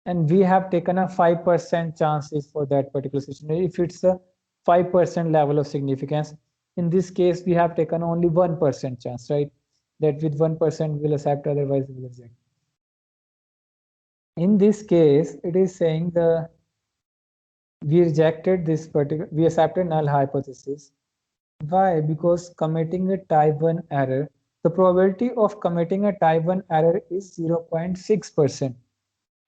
And we have taken a 5% chances for that particular situation. If it's a 5% level of significance, in this case, we have taken only 1% chance, right? That with 1% we'll accept, otherwise we'll reject. In this case, it is saying we rejected this particular, we accepted null hypothesis. Why? Because committing a type 1 error, the probability of committing a type 1 error is 0.6%.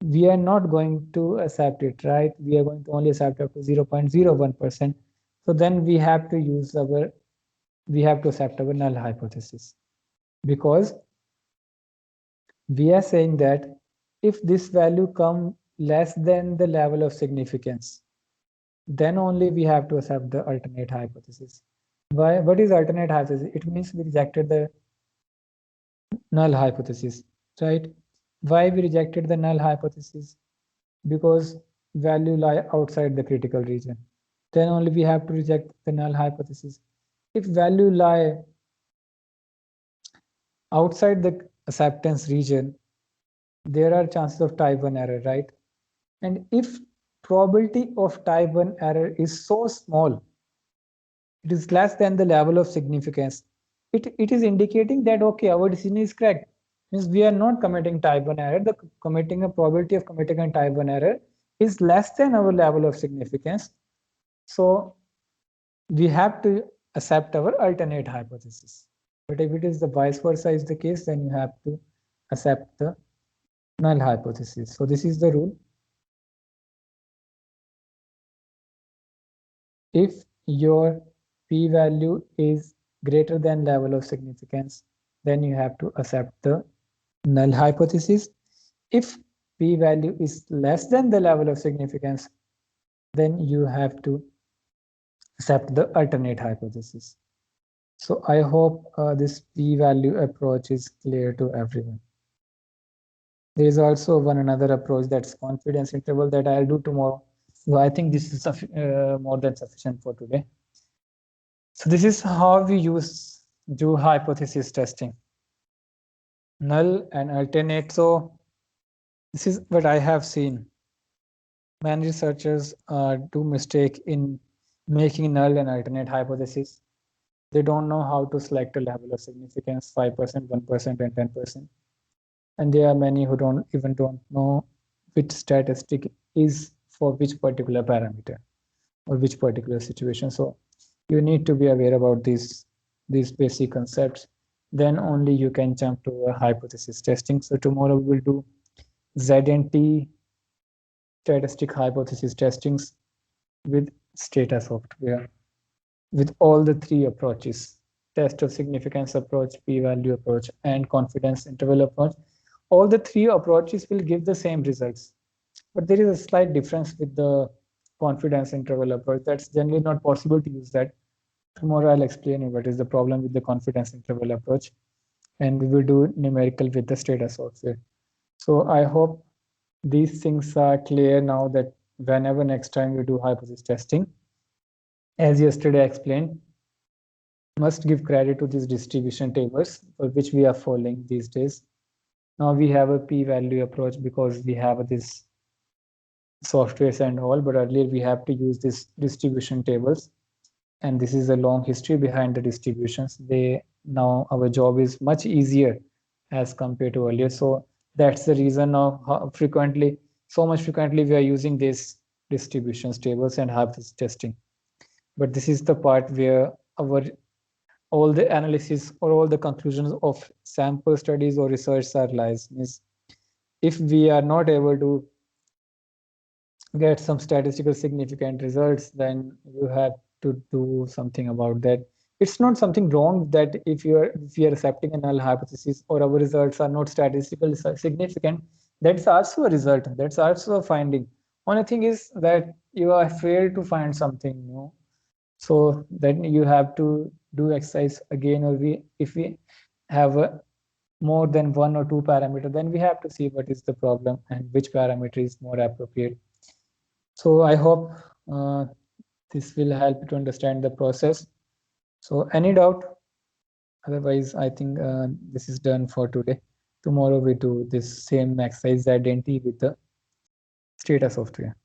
we are not going to accept it, right? We are going to only accept up to 0.01%. So then we have to accept our null hypothesis, because we are saying that if this value come less than the level of significance, then only we have to accept the alternate hypothesis. Why? What is alternate hypothesis? It means we rejected the null hypothesis, right? Why we rejected the null hypothesis? Because value lie outside the critical region. Then only we have to reject the null hypothesis. If value lie outside the acceptance region, there are chances of type 1 error, right? And if probability of type 1 error is so small, it is less than the level of significance, it is indicating that, okay, our decision is correct. Means we are not committing type 1 error. The committing a probability of committing a type 1 error is less than our level of significance. So we have to accept our alternate hypothesis. But if it is the vice versa is the case, then you have to accept the null hypothesis. So this is the rule. If your p-value is greater than level of significance, then you have to accept the null hypothesis. If p-value is less than the level of significance, then you have to accept the alternate hypothesis. So I hope this p-value approach is clear to everyone. There is also another approach, that's confidence interval, that I'll do tomorrow. So I think this is more than sufficient for today. So this is how we do hypothesis testing. Null and alternate. So this is what I have seen. Many researchers do mistake in making null and alternate hypothesis. They don't know how to select a level of significance, 5%, 1%, and 10%. And there are many who don't know which statistic is for which particular parameter or which particular situation. So you need to be aware about these basic concepts. Then only you can jump to a hypothesis testing. So tomorrow we will do ZNT statistic hypothesis testings with Stata software, with all the three approaches: test of significance approach, p-value approach, and confidence interval approach. All the three approaches will give the same results, but there is a slight difference with the confidence interval approach. That's generally not possible to use that. Tomorrow I'll explain you what is the problem with the confidence interval approach, and we will do numerical with the Stata software. So I hope these things are clear now, that whenever next time you do hypothesis testing, as yesterday I explained, must give credit to these distribution tables for which we are following these days. Now we have a p-value approach because we have this softwares and all, but earlier we have to use this distribution tables, and this is a long history behind the distributions. Now our job is much easier as compared to earlier. So that's the reason of how so much frequently we are using these distributions tables and hypothesis testing. But this is the part where all the analysis or all the conclusions of sample studies or research are lies. Means if we are not able to get some statistical significant results, then you have to do something about that. It's not something wrong that if we are accepting a null hypothesis or our results are not statistically significant, that's also a result, that's also a finding. Only thing is that you are failed to find something new. So then you have to do exercise again, or if we have more than one or two parameter, then we have to see what is the problem and which parameter is more appropriate. So I hope this will help you to understand the process. So any doubt? Otherwise, I think this is done for today. Tomorrow we do this same exercise identity with the Stata software.